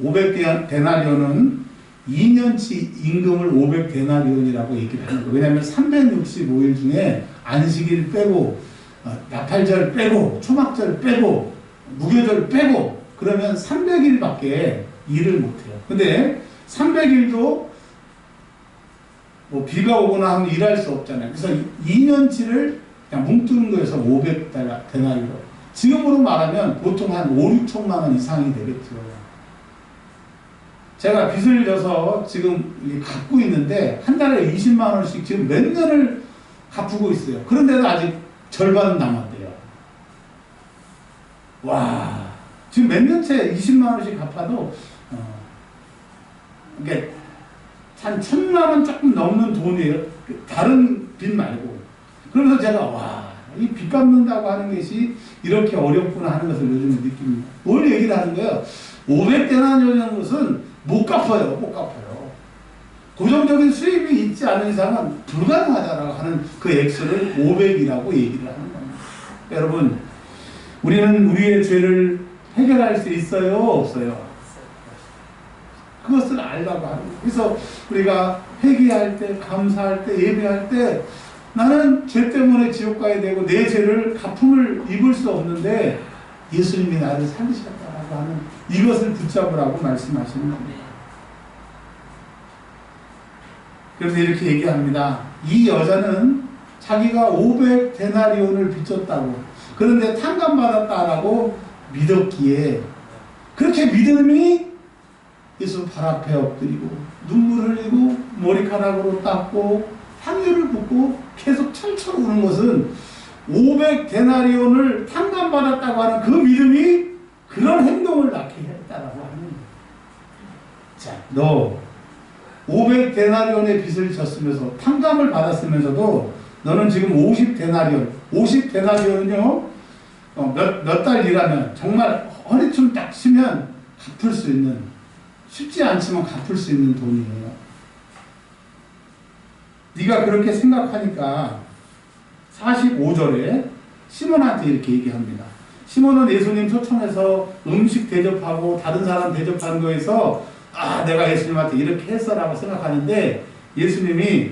500데나리온은 2년치 임금을 500데나리온이라고 얘기를 하는 거예요. 왜냐하면 365일 중에 안식일 빼고, 나팔절 빼고, 초막절 빼고, 무교절 빼고, 그러면 300일밖에 일을 못해요. 근데 300일도 뭐 비가 오거나 하면 일할 수 없잖아요. 그래서 2년치를 그냥 뭉뚱 거에서 500데나리온. 지금으로 말하면 보통 한 5, 6천만 원 이상이 되겠죠. 제가 빚을 져서 지금 갚고 있는데 한 달에 20만 원씩 지금 몇 년을 갚고 있어요. 그런데도 아직 절반 남았대요. 와, 지금 몇 년째 20만 원씩 갚아도 이게 한 1,000만 원 조금 넘는 돈이에요. 다른 빚 말고. 그러면서 제가 이 빚 갚는다고 하는 것이 이렇게 어렵구나 하는 것을 요즘에 느낍니다. 뭘 얘기를 하는 거예요? 500데나리온이라는 것은 못 갚아요. 못 갚아요. 고정적인 수입이 있지 않은 이상은 불가능하다라고 하는 그 액수를 500이라고 얘기를 하는 겁니다. 여러분, 우리는 우리의 죄를 해결할 수 있어요? 없어요? 그것을 알라고 하는 거예요. 그래서 우리가 회개할 때, 감사할 때, 예배할 때 나는 죄 때문에 지옥 가야 되고 내 죄를 갚음을 입을 수 없는데 예수님이 나를 살리셨다라고 하는 이것을 붙잡으라고 말씀하시는 겁니다. 그래서 이렇게 얘기합니다. 이 여자는 자기가 500데나리온을 빚졌다고, 그런데 탕감받았다라고 믿었기에 그렇게 믿음이 예수 발 앞에 엎드리고 눈물 흘리고 머리카락으로 닦고 향유를 붓고 계속 철철 우는 것은 500데나리온을 탕감받았다고 하는 그 믿음이 그런 행동을 낳게 했다라고 하는 거예요. 자, 너 500데나리온의 빚을 졌으면서 탕감을 받았으면서도 너는 지금 50데나리온은요 몇 달 일하면 정말 허리춤 딱 치면 갚을 수 있는, 쉽지 않지만 갚을 수 있는 돈이에요. 네가 그렇게 생각하니까 45절에 시몬한테 이렇게 얘기합니다. 시몬은 예수님 초청해서 음식 대접하고 다른 사람 대접하는 거에서 내가 예수님한테 이렇게 했어라고 생각하는데, 예수님이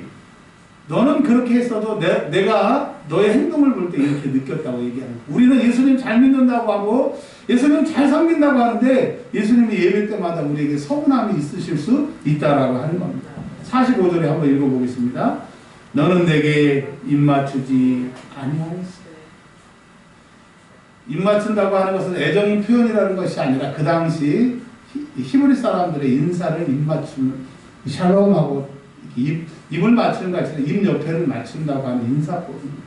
너는 그렇게 했어도 내가 너의 행동을 볼 때 이렇게 느꼈다고 얘기하는 거예요. 우리는 예수님 잘 믿는다고 하고 예수님 잘 섬긴다고 하는데 예수님이 예배 때마다 우리에게 서운함이 있으실 수 있다라고 하는 겁니다. 45절에 한번 읽어보겠습니다. 너는 내게 입맞추지 아니하였어. 입맞춘다고 하는 것은 애정 표현이라는 것이 아니라 그 당시 이 히브리 사람들의 인사를 입맞춤, 샬롬하고 입을 맞추는 것 같이 입 옆에를 맞춘다고 하는 인사법입니다.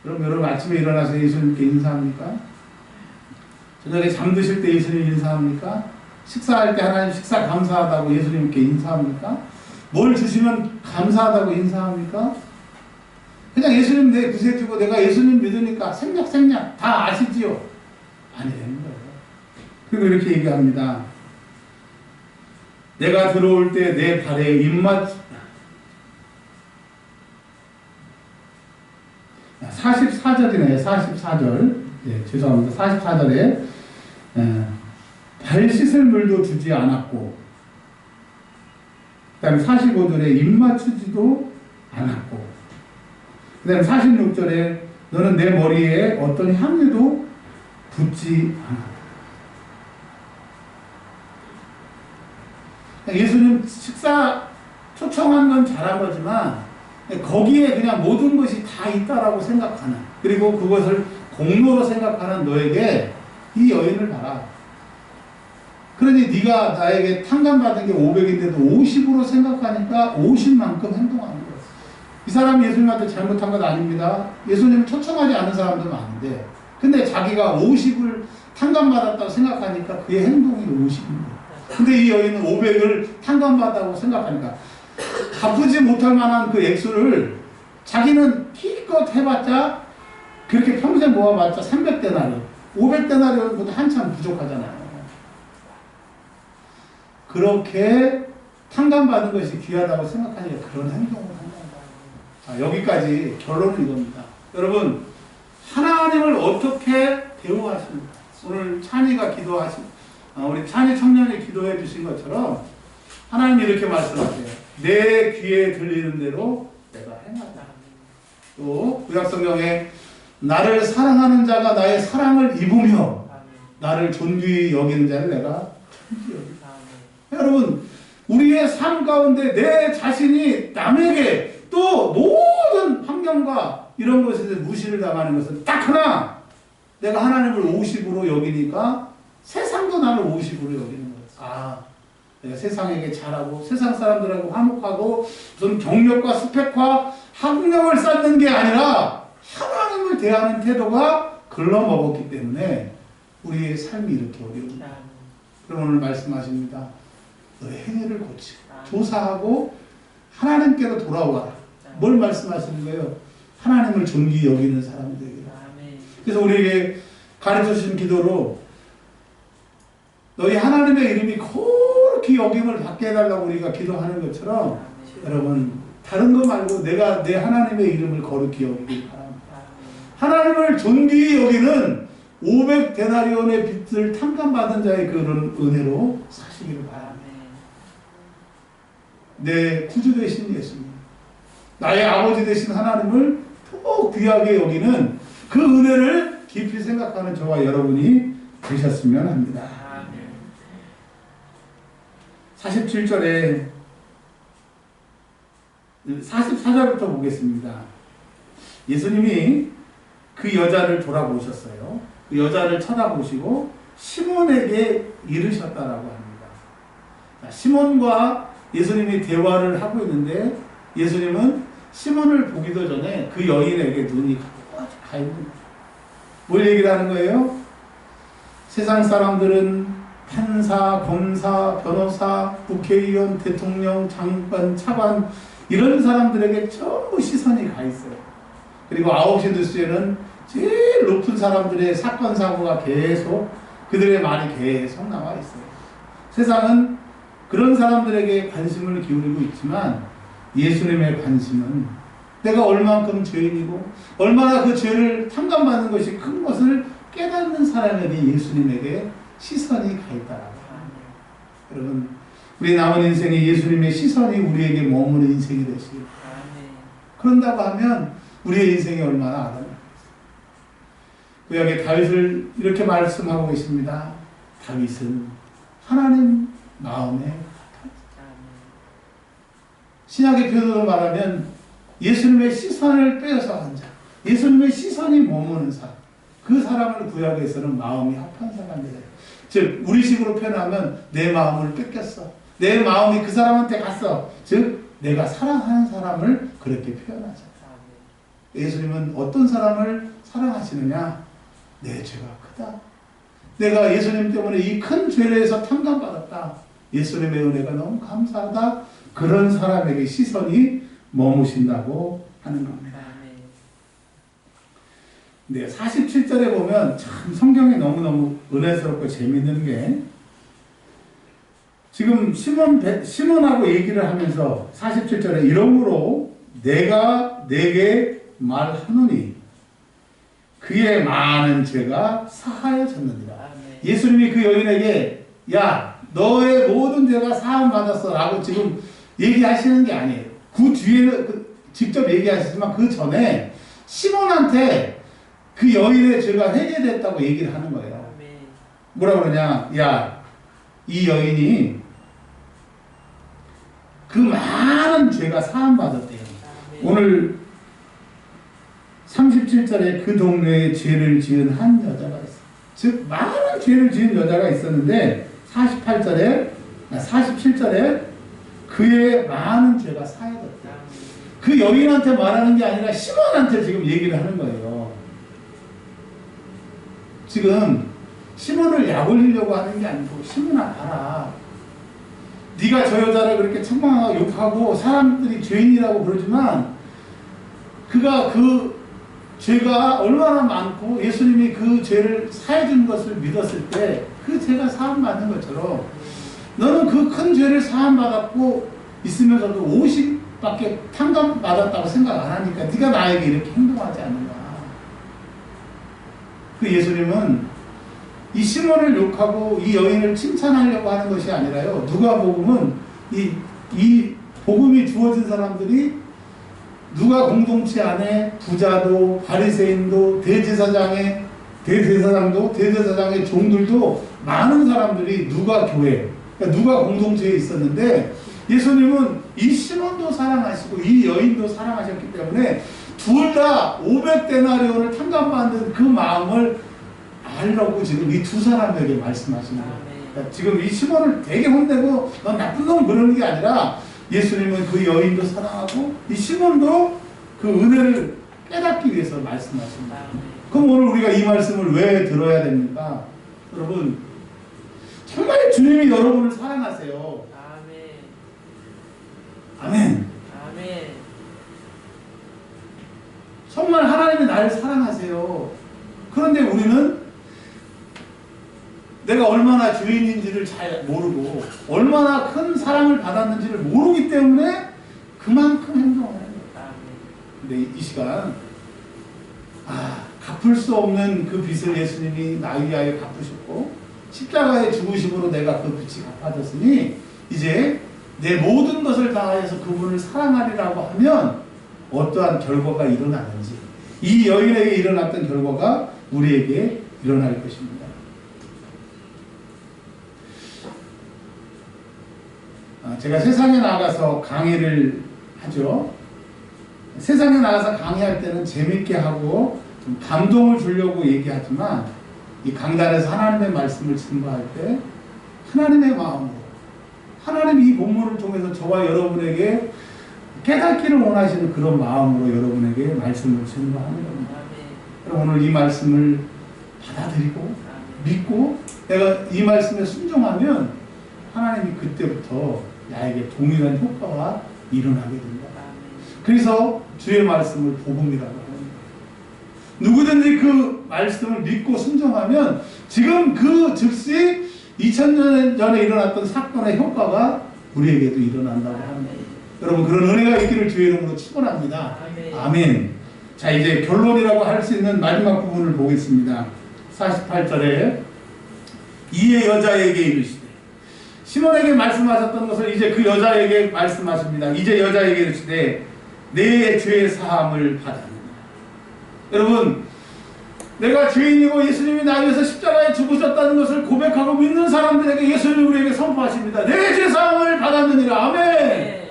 여러분 아침에 일어나서 예수님께 인사합니까? 저녁에 잠드실 때 예수님 인사합니까? 식사할 때 하나님 식사 감사하다고 예수님께 인사합니까? 뭘 주시면 감사하다고 인사합니까? 그냥 예수님 내 구세주고 내가 예수님 믿으니까 생략 다 아시지요? 아니 되는 거예요. 그리고 이렇게 얘기합니다. 내가 들어올 때 내 발에 입맞 44절이네요. 44절. 예, 죄송합니다. 44절에 발 씻을 물도 주지 않았고 그 다음에 45절에 입 맞추지도 않았고 그 다음에 46절에 너는 내 머리에 어떤 향유도 붓지 않았다. 예수님 식사 초청한 건 잘한 거지만 거기에 그냥 모든 것이 다 있다라고 생각하는, 그리고 그것을 공로로 생각하는 너에게 이 여인을 봐라. 그러니 네가 나에게 탕감받은 게 500인데도 50으로 생각하니까 50만큼 행동하는 거예요. 이 사람이 예수님한테 잘못한 건 아닙니다. 예수님을 초청하지 않은 사람도 많은데 근데 자기가 50을 탕감받았다고 생각하니까 그의 행동이 50입니다. 근데 이 여인은 500을 탕감받았다고 생각하니까 갚지 못할 만한 그 액수를 자기는 기껏 해봤자 그렇게 평생 모아봤자 300데나리온, 500데나리온보다 한참 부족하잖아요. 그렇게 탕감받은 것이 귀하다고 생각하니까 그런 행동을 한다. 자, 여기까지 결론은 이겁니다. 여러분, 하나님을 어떻게 대우하십니까? 오늘 찬이가 우리 찬이 청년이 기도해 주신 것처럼 하나님이 이렇게 말씀하세요. 내 귀에 들리는 대로 내가 행하다. 또 구약성경에 나를 사랑하는 자가 나의 사랑을 입으며 나를 존귀히 여기는 자를 내가 존귀히 여기다. 여러분, 우리의 삶 가운데 내 자신이 남에게 또 모든 환경과 이런 것에 대해서 무시를 당하는 것은 딱 하나, 내가 하나님을 50으로 여기니까 세상도 나를 50으로 여기는 거예요. 내가 세상에게 잘하고 세상 사람들하고 화목하고 무슨 경력과 스펙과 학력을 쌓는 게 아니라 하나님을 대하는 태도가 글러먹었기 때문에 우리의 삶이 이렇게 어려웁니다. 그럼 오늘 말씀하십니다. 너의 행위를 고치고 조사하고 하나님께로 돌아와라. 뭘 말씀하시는 거예요? 하나님을 존귀히 여기는 사람이 되기를. 그래서 우리에게 가르쳐 주신 기도로 너희 하나님의 이름이 그렇게 여김을 받게 해달라고 우리가 기도하는 것처럼 여러분 다른 거 말고 내가 내 하나님의 이름을 거룩히 여기길 바랍니다. 하나님을 존귀히 여기는 500데나리온의 빚을 탕감받은 자의 그런 은혜로 사시기를 바랍니다. 내 구주 되신 예수님, 나의 아버지 되신 하나님을 더 귀하게 여기는 그 은혜를 깊이 생각하는 저와 여러분이 되셨으면 합니다. 47절에 44절부터 보겠습니다. 예수님이 그 여자를 돌아보셨어요. 그 여자를 쳐다보시고 시몬에게 이르셨다라고 합니다. 시몬과 예수님이 대화를 하고 있는데 예수님은 시몬을 보기도 전에 그 여인에게 눈이 가 있는 거예요. 뭘 얘기를 하는 거예요? 세상 사람들은 판사, 검사, 변호사, 국회의원, 대통령, 장관, 차관 이런 사람들에게 전부 시선이 가 있어요. 그리고 9시 뉴스에는 제일 높은 사람들의 사건, 사고가 계속 그들의 말이 계속 나와 있어요. 세상은 그런 사람들에게 관심을 기울이고 있지만 예수님의 관심은 내가 얼만큼 죄인이고 얼마나 그 죄를 탕감받는 것이 큰 것을 깨닫는 사람에게 예수님에게 시선이 가 있다라고 합니다. 여러분, 우리 남은 인생에 예수님의 시선이 우리에게 머무는 인생이 되시길 바랍니다. 그런다고 하면 우리의 인생이 얼마나 아름답겠어요. 구약의 다윗을 이렇게 말씀하고 계십니다. 다윗은 하나님 마음에 신약의 표현으로 말하면 예수님의 시선을 빼앗아간 자, 예수님의 시선이 머무는 사람, 그 사람을 구약에서는 마음이 합한 사람이래요. 즉 우리식으로 표현하면 내 마음을 뺏겼어. 내 마음이 그 사람한테 갔어. 즉 내가 사랑하는 사람을 그렇게 표현하죠. 예수님은 어떤 사람을 사랑하시느냐? 내 죄가 크다. 내가 예수님 때문에 이 큰 죄에서 탕감받았다. 예수님의 은혜가 너무 감사하다. 그런 사람에게 시선이 머무신다고 하는 겁니다. 네, 47절에 보면 참 성경이 너무너무 은혜스럽고 재미있는 게 지금 시몬하고 얘기를 하면서 47절에 이러므로 내가 내게 말하노니 그의 많은 죄가 사하여졌느니라. 예수님이 그 여인에게 야 너의 모든 죄가 사함받았어 라고 지금 얘기하시는 게 아니에요. 그 뒤에는 직접 얘기하시지만 그 전에 시몬한테 그 여인의 죄가 회개됐다고 얘기를 하는 거예요. 뭐라 그러냐? 야, 이 여인이 그 많은 죄가 사함받았대요. 오늘 37절에 그 동네에 죄를 지은 한 여자가 있어요. 즉 많은 죄를 지은 여자가 있었는데 47절에 그의 많은 죄가 사해졌대요. 그 여인한테 말하는 게 아니라 시몬한테 지금 얘기를 하는 거예요. 지금 시몬을 약 올리려고 하는 게 아니고 시몬아 봐라. 네가 저 여자를 그렇게 책망하고 욕하고 사람들이 죄인이라고 그러지만 그가 그 죄가 얼마나 많고 예수님이 그 죄를 사해준 것을 믿었을 때 그 죄가 사함받는 것처럼 너는 그 큰 죄를 사함받았고 있으면서도 50밖에 탕감받았다고 생각 안 하니까 네가 나에게 이렇게 행동하지 않는가. 그 예수님은 이 시몬을 욕하고 이 여인을 칭찬하려고 하는 것이 아니라요. 누가복음은 이 복음이 주어진 사람들이 누가 공동체 안에 부자도 바리새인도 대제사장의 종들도 많은 사람들이 누가 교회, 그러니까 누가 공동체에 있었는데 예수님은 이 시몬도 사랑하시고 이 여인도 사랑하셨기 때문에 둘 다 500데나리온을 탕감받는 그 마음을 알라고 지금 이 두 사람에게 말씀하시는 거예요. 그러니까 지금 이 시몬을 되게 혼내고 넌 나쁜 놈 그러는 게 아니라 예수님은 그 여인도 사랑하고 이 시몬도 그 은혜를 깨닫기 위해서 말씀하십니다. 그럼 오늘 우리가 이 말씀을 왜 들어야 됩니까? 여러분 정말 주님이 여러분을 사랑하세요. 아멘. 정말 하나님이 나를 사랑하세요. 그런데 우리는 내가 얼마나 죄인인지를 잘 모르고 얼마나 큰 사랑을 받았는지를 모르기 때문에 그만큼 행동을 해요. 근데 이 시간 갚을 수 없는 그 빚을 예수님이 나에게 위하여 갚으셨고 십자가의 죽으심으로 내가 그 빚이 갚아졌으니 이제 내 모든 것을 다하여서 그분을 사랑하리라고 하면 어떠한 결과가 일어나는지 이 여인에게 일어났던 결과가 우리에게 일어날 것입니다. 제가 세상에 나가서 강의를 하죠. 세상에 나가서 강의할 때는 재밌게 하고 좀 감동을 주려고 얘기하지만 이 강단에서 하나님의 말씀을 증거할 때 하나님의 마음으로 하나님이 이 본문을 통해서 저와 여러분에게 깨닫기를 원하시는 그런 마음으로 여러분에게 말씀을 증거하는 겁니다. 오늘 이 말씀을 받아들이고 믿고 내가 이 말씀에 순종하면 하나님이 그때부터 나에게 동일한 효과가 일어나게 됩니다. 그래서 주의 말씀을 복음이라고 합니다. 누구든지 그 말씀을 믿고 순종하면 지금 그 즉시 2000년 전에 일어났던 사건의 효과가 우리에게도 일어난다고 합니다. 여러분 그런 은혜가 있기를 주의 이름으로 축원합니다. 아멘. 자 이제 결론이라고 할 수 있는 마지막 부분을 보겠습니다. 48절에 이에 여자에게 이르시되 시몬에게 말씀하셨던 것을 이제 그 여자에게 말씀하십니다. 이제 여자에게 이르시되 내 죄 사함을 받았느니라. 여러분 내가 죄인이고 예수님이 나 위해서 십자가에 죽으셨다는 것을 고백하고 믿는 사람들에게 예수님이 우리에게 선포하십니다. 내 죄 사함을 받았느니라. 아멘.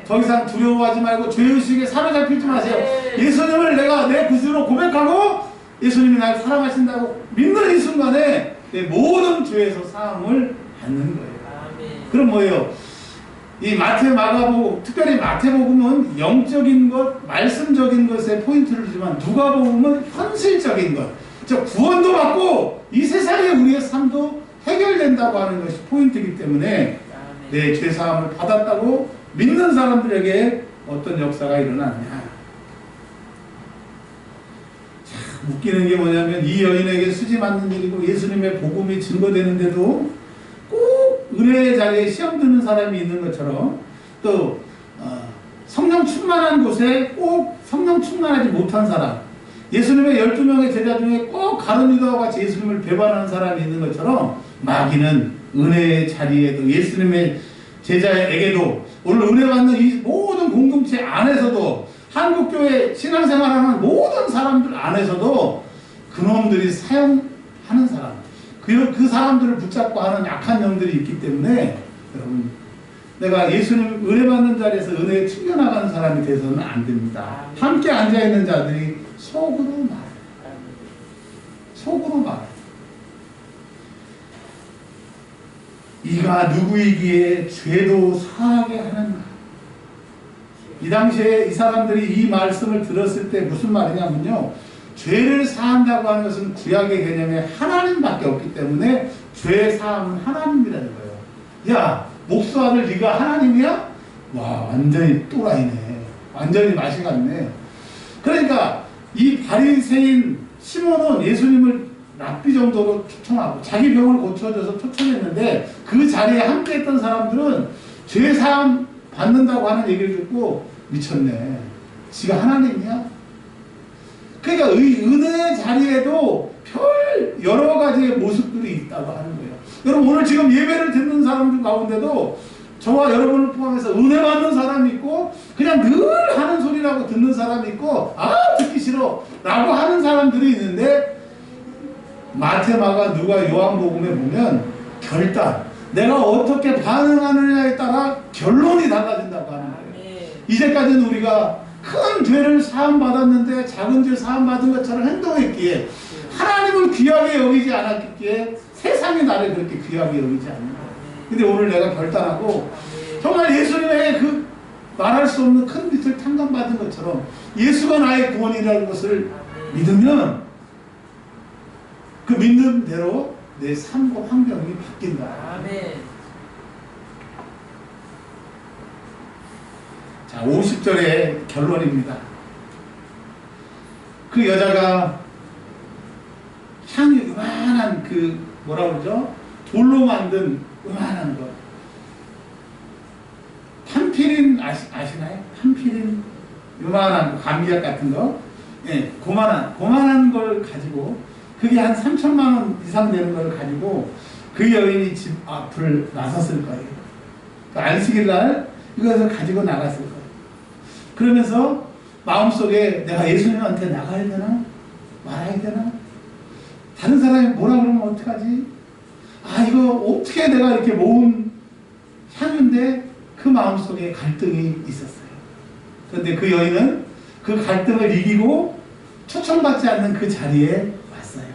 더 이상 두려워하지 말고 죄의식에 사로잡히지 마세요. 예수님을 내가 내 구주로 고백하고 예수님이 날 사랑하신다고 믿는 이 순간에 내 모든 죄에서 사함을 받는 거예요. 그럼 뭐예요? 이 마태, 마가복음, 특별히 마태복음은 영적인 것, 말씀적인 것에 포인트를 주지만 누가복음은 현실적인 것, 즉 구원도 받고 이 세상에 우리의 삶도 해결된다고 하는 것이 포인트이기 때문에 내 죄사함을 받았다고 믿는 사람들에게 어떤 역사가 일어나느냐. 참 웃기는 게 뭐냐면 이 여인에게 수지 맞는 일이고 예수님의 복음이 증거되는데도 꼭 은혜의 자리에 시험 드는 사람이 있는 것처럼 또 성령 충만한 곳에 꼭 성령 충만하지 못한 사람, 예수님의 12명의 제자 중에 꼭 가룟 유다와 같이 예수님을 배반하는 사람이 있는 것처럼 마귀는 은혜의 자리에도 예수님의 제자에게도 오늘 은혜 받는 이 모든 공동체 안에서도 한국교회 신앙생활하는 모든 사람들 안에서도 그놈들이 사용하는 사람, 그 사람들을 붙잡고 하는 약한 영들이 있기 때문에 여러분, 내가 예수님 은혜 받는 자리에서 은혜에 튕겨나가는 사람이 돼서는 안 됩니다. 함께 앉아있는 자들이 속으로 말해요. 속으로 말해요. 이가 누구이기에 죄도 사하게 하는가. 이 당시에 이 사람들이 이 말씀을 들었을 때 무슨 말이냐면요, 죄를 사한다고 하는 것은 구약의 개념에 하나님밖에 없기 때문에 죄 사함은 하나님이라는 거예요. 야, 목수아들 네가 하나님이야? 와, 완전히 또라이네. 완전히 맛이 갔네. 그러니까 이 바리새인 시몬은 예수님을 랍비 정도로 초청하고 자기 병을 고쳐줘서 초청했는데 그 자리에 함께 했던 사람들은 죄사함 받는다고 하는 얘기를 듣고 미쳤네. 지가 하나님이야? 그러니까 은혜의 자리에도 별 여러 가지의 모습들이 있다고 하는 거예요. 여러분, 오늘 지금 예배를 듣는 사람들 가운데도 저와 여러분을 포함해서 은혜 받는 사람이 있고 그냥 늘 하는 소리라고 듣는 사람이 있고 듣기 싫어 라고 하는 사람들이 있는데 마태, 마가, 누가, 요한복음에 보면 결단, 내가 어떻게 반응하느냐에 따라 결론이 달라진다고 하는 거예요. 이제까지는 우리가 큰 죄를 사함받았는데 작은 죄 사함받은 것처럼 행동했기에 하나님을 귀하게 여기지 않았기에 세상이 나를 그렇게 귀하게 여기지 않는 거예요. 근데 오늘 내가 결단하고 정말 예수님의 그 말할 수 없는 큰 빛을 탕감받은 것처럼 예수가 나의 구원이라는 것을 믿으면 그 믿는 대로 내 삶과 환경이 바뀐다. 아멘. 자, 50절의 결론입니다. 그 여자가 향이 요만한 그 뭐라 그러죠? 돌로 만든 요만한 것. 판피린 아시나요? 판피린 요만한 감기약 같은 거. 예, 고만한 걸 가지고 그게 한 3천만 원 이상 되는 걸 가지고 그 여인이 집 앞을 나섰을 거예요. 그 안식일 날 이것을 가지고 나갔을 거예요. 그러면서 마음속에 내가 예수님한테 나가야 되나? 말아야 되나? 다른 사람이 뭐라 그러면 어떡하지? 이거 어떻게 내가 이렇게 모은 향인데 그 마음속에 갈등이 있었어요. 그런데 그 여인은 그 갈등을 이기고 초청받지 않는 그 자리에 왔어요.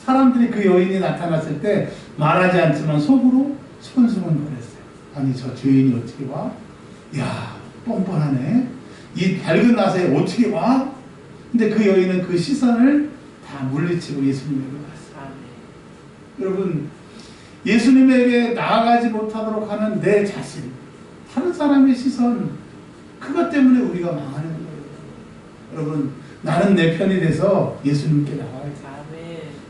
사람들이 그 여인이 나타났을 때 말하지 않지만 속으로 수근수근거렸어요. 아니, 저 죄인이 어떻게 와? 야, 뻔뻔하네. 이 밝은 낮에 어떻게 와? 근데 그 여인은 그 시선을 다 물리치고 예수님에게 왔어요. 여러분, 예수님에게 나아가지 못하도록 하는 내 자신, 다른 사람의 시선, 그것 때문에 우리가 망하는 거예요. 여러분, 나는 내 편이 돼서 예수님께 나가야 돼요.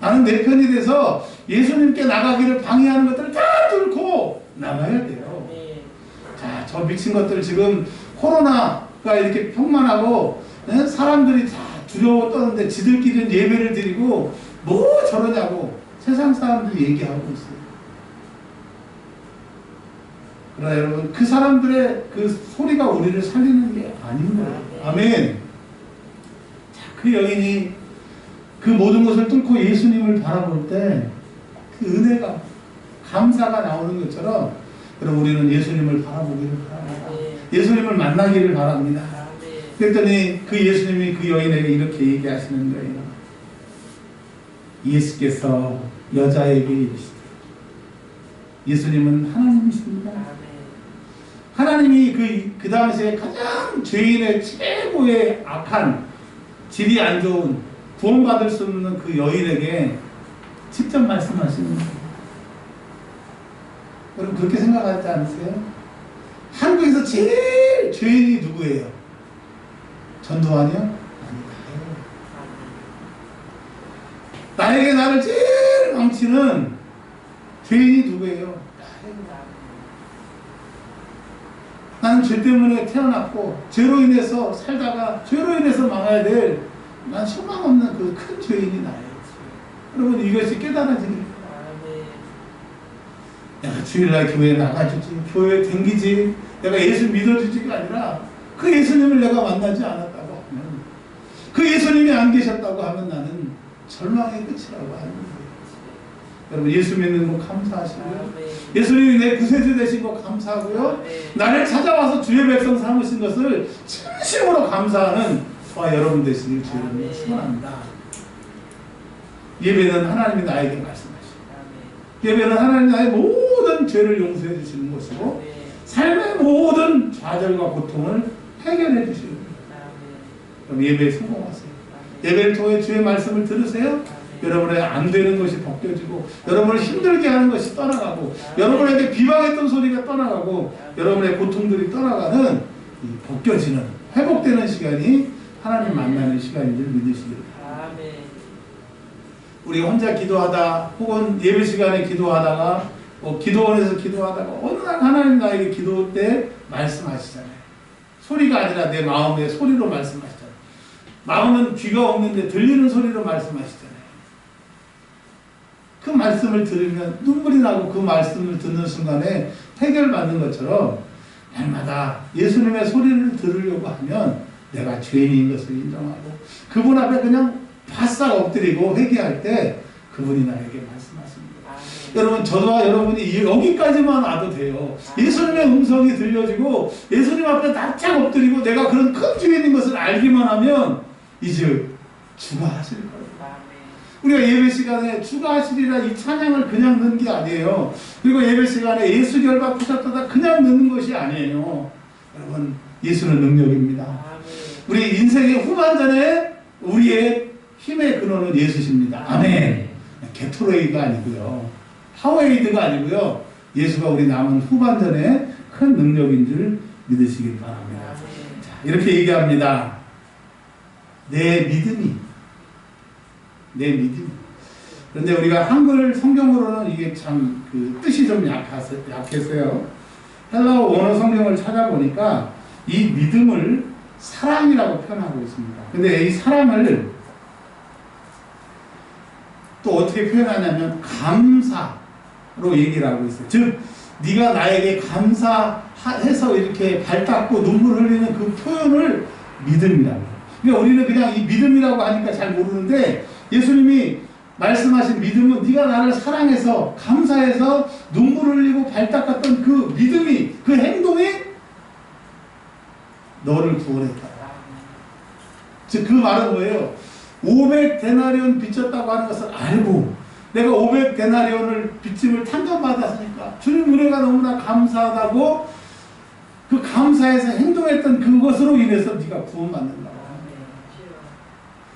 나는 내 편이 돼서 예수님께 나가기를 방해하는 것들을 다 뚫고 나가야 돼요. 자, 저 미친 것들 지금 코로나가 이렇게 평만하고 사람들이 다 두려워 떠는데 지들끼리는 예배를 드리고 뭐 저러냐고 세상 사람들이 얘기하고 있어요. 그러나 여러분, 그 사람들의 그 소리가 우리를 살리는 게 아닌 거예요. 아멘. 자, 그 여인이 그 모든 것을 뚫고 예수님을 바라볼 때 그 은혜가, 감사가 나오는 것처럼 여러분, 우리는 예수님을 바라보기를 바랍니다. 예수님을 만나기를 바랍니다. 그랬더니 그 예수님이 그 여인에게 이렇게 얘기하시는 거예요. 예수께서 여자에게 이르시되 예수님은 하나님이십니다. 하나님이 그 당시에 가장 죄인의 최고의 악한 질이 안 좋은 구원받을 수 없는 그 여인에게 직접 말씀하시는 거예요. 여러분 그렇게 생각하지 않으세요? 한국에서 제일 죄인이 누구예요? 전두환이요? 아니다. 나에게 나를 제일 망치는 죄인이 누구예요? 나는 죄 때문에 태어났고 죄로 인해서 살다가 죄로 인해서 망해야 될 난 소망 없는 그 큰 죄인이 나예요. 여러분 이것이 깨달아지니까 내가 주일날 교회에 나가주지, 교회에 댕기지, 내가 예수 믿어주지가 아니라 그 예수님을 내가 만나지 않았다고 하면, 그 예수님이 안 계셨다고 하면 나는 절망의 끝이라고 하는 거예요. 여러분 예수 믿는 거 감사하시고요. 예수님이 내 구세주 되신 거 감사하고요. 나를 찾아와서 주의 백성 삼으신 것을 진심으로 감사하는 저와 여러분 되시길 주님을 축원합니다. 예배는 하나님이 나에게 말씀하십니다. 예배는 하나님이 나의 모든 죄를 용서해 주시는 것이고 삶의 모든 좌절과 고통을 해결해 주시는 겁니다. 그럼 예배에 성공하세요. 예배를 통해 주의 말씀을 들으세요. 여러분의 안 되는 것이 벗겨지고 여러분을 힘들게 하는 것이 떠나가고 여러분에게 비방했던 소리가 떠나가고 여러분의 고통들이 떠나가는 이 벗겨지는 회복되는 시간이 하나님 만나는 시간인 줄 믿으시길 바랍니다. 우리 혼자 기도하다 혹은 예배 시간에 기도하다가 기도원에서 기도하다가 어느 날 하나님 나에게 기도 때 말씀하시잖아요. 소리가 아니라 내 마음의 소리로 말씀하시잖아요. 마음은 귀가 없는데 들리는 소리로 말씀하시잖아요. 그 말씀을 들으면 눈물이 나고 그 말씀을 듣는 순간에 해결받는 것처럼 날마다 예수님의 소리를 들으려고 하면 내가 죄인인 것을 인정하고 그분 앞에 그냥 바싹 엎드리고 회개할 때 그분이 나에게 말씀하십니다. 여러분 저와 여러분이 여기까지만 와도 돼요. 예수님의 음성이 들려지고 예수님 앞에 납작 엎드리고 내가 그런 큰 죄인인 것을 알기만 하면 이제 주가 하실 거예요. 우리가 예배 시간에 주가 하시리라 이 찬양을 그냥 넣는 게 아니에요. 그리고 예배 시간에 예수 결박하셨다 그냥 넣는 것이 아니에요. 여러분 예수는 능력입니다. 우리 인생의 후반전에 우리의 힘의 근원은 예수십니다. 아멘. 게토레이가 아니고요. 파워에이드가 아니고요. 예수가 우리 남은 후반전에 큰 능력인 줄 믿으시길 바랍니다. 자, 이렇게 얘기합니다. 내 믿음이. 그런데 우리가 한글 성경으로는 이게 참 그 뜻이 좀 약해서요. 헬라어 원어 성경을 찾아보니까 이 믿음을 사랑이라고 표현하고 있습니다. 근데 이 사랑을 또 어떻게 표현하냐면 감사로 얘기를 하고 있어요. 즉 네가 나에게 감사해서 이렇게 발 닦고 눈물 흘리는 그 표현을 믿음이라고 해요. 그러니까 우리는 그냥 이 믿음이라고 하니까 잘 모르는데 예수님이 말씀하신 믿음은 네가 나를 사랑해서 감사해서 눈물 흘리고 발 닦았던 그 믿음이 그 행동이 너를 구원했다. 즉 그 말은 뭐예요? 500데나리온 빚졌다고 하는 것을 알고 내가 500데나리온을 빚짐을 탕감받았으니까 주님 은혜가 너무나 감사하다고 그 감사해서 행동했던 그것으로 인해서 네가 구원받는다.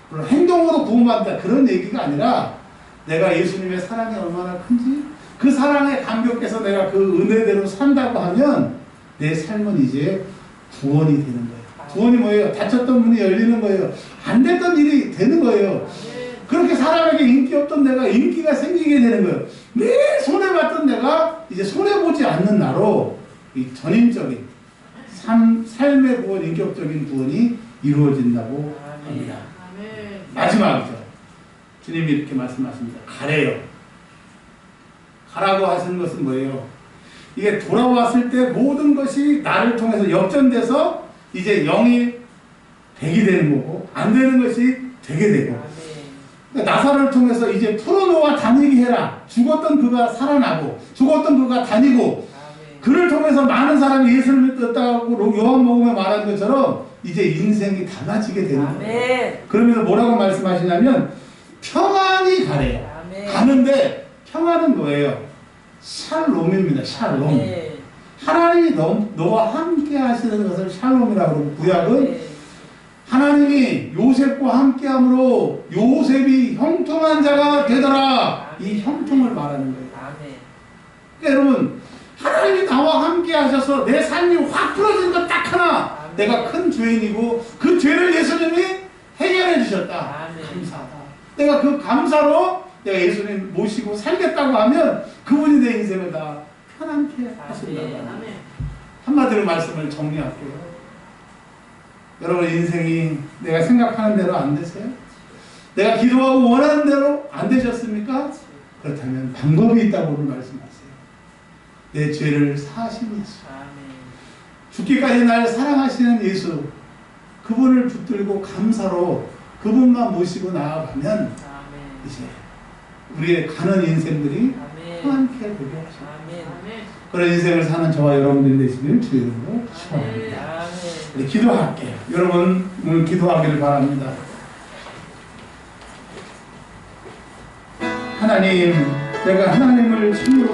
물론 행동으로 구원받는다 그런 얘기가 아니라 내가 예수님의 사랑이 얼마나 큰지 그 사랑에 감격해서 내가 그 은혜대로 산다고 하면 내 삶은 이제 구원이 되는 거예요. 구원이 뭐예요? 닫혔던 문이 열리는 거예요. 안 됐던 일이 되는 거예요. 그렇게 사람에게 인기 없던 내가 인기가 생기게 되는 거예요. 매일 손해봤던 내가 이제 손해보지 않는 나로 이 전인적인 삶의 구원, 인격적인 구원이 이루어진다고 합니다. 마지막이죠. 주님이 이렇게 말씀하십니다. 가래요. 가라고 하시는 것은 뭐예요? 이게 돌아왔을 때 모든 것이 나를 통해서 역전돼서 이제 0이 100이 되는 거고 안 되는 것이 되게 되고 그러니까 나사로를 통해서 이제 풀어놓아 다니게 해라. 죽었던 그가 살아나고 죽었던 그가 다니고 그를 통해서 많은 사람이 예수를 믿었다고 요한복음에 말한 것처럼 이제 인생이 달라지게 되는 거예요. 그러면서 뭐라고 말씀하시냐면 평안이 가래요. 아멘. 가는데 평안은 뭐예요? 샬롬입니다. 샬롬. 아멘. 하나님이 너와 함께 하시는 것을 샬롬이라고 그러고 구약은 아멘. 하나님이 요셉과 함께함으로 요셉이 형통한 자가 되더라. 이 형통을 말하는 거예요. 아멘. 그러니까 여러분 하나님이 나와 함께 하셔서 내 삶이 확 풀어진 것 딱 하나. 내가 큰 죄인이고 그 죄를 예수님이 해결해 주셨다. 아멘. 감사하다. 내가 그 감사로 내가 예수님 모시고 살겠다고 하면 그분이 내 인생을 다 편안케 하신다고 아멘. 합니다. 한마디로 말씀을 정리할게요. 여러분 인생이 내가 생각하는 대로 안 되세요? 내가 기도하고 원하는 대로 안 되셨습니까? 그렇다면 방법이 있다고 오늘 말씀하세요. 내 죄를 사하신 예수, 아멘. 죽기까지 날 사랑하시는 예수, 그분을 붙들고 감사로 그분만 모시고 나아가면 아멘. 이제 우리의 가는 인생들이 아멘. 편안케 되게 하시고 아멘. 그런 인생을 사는 저와 여러분들이 되시길 주의 이름으로 축원합니다. 아멘. 우리 기도할게요. 여러분 오늘 기도하기를 바랍니다. 하나님, 내가 하나님을 참으로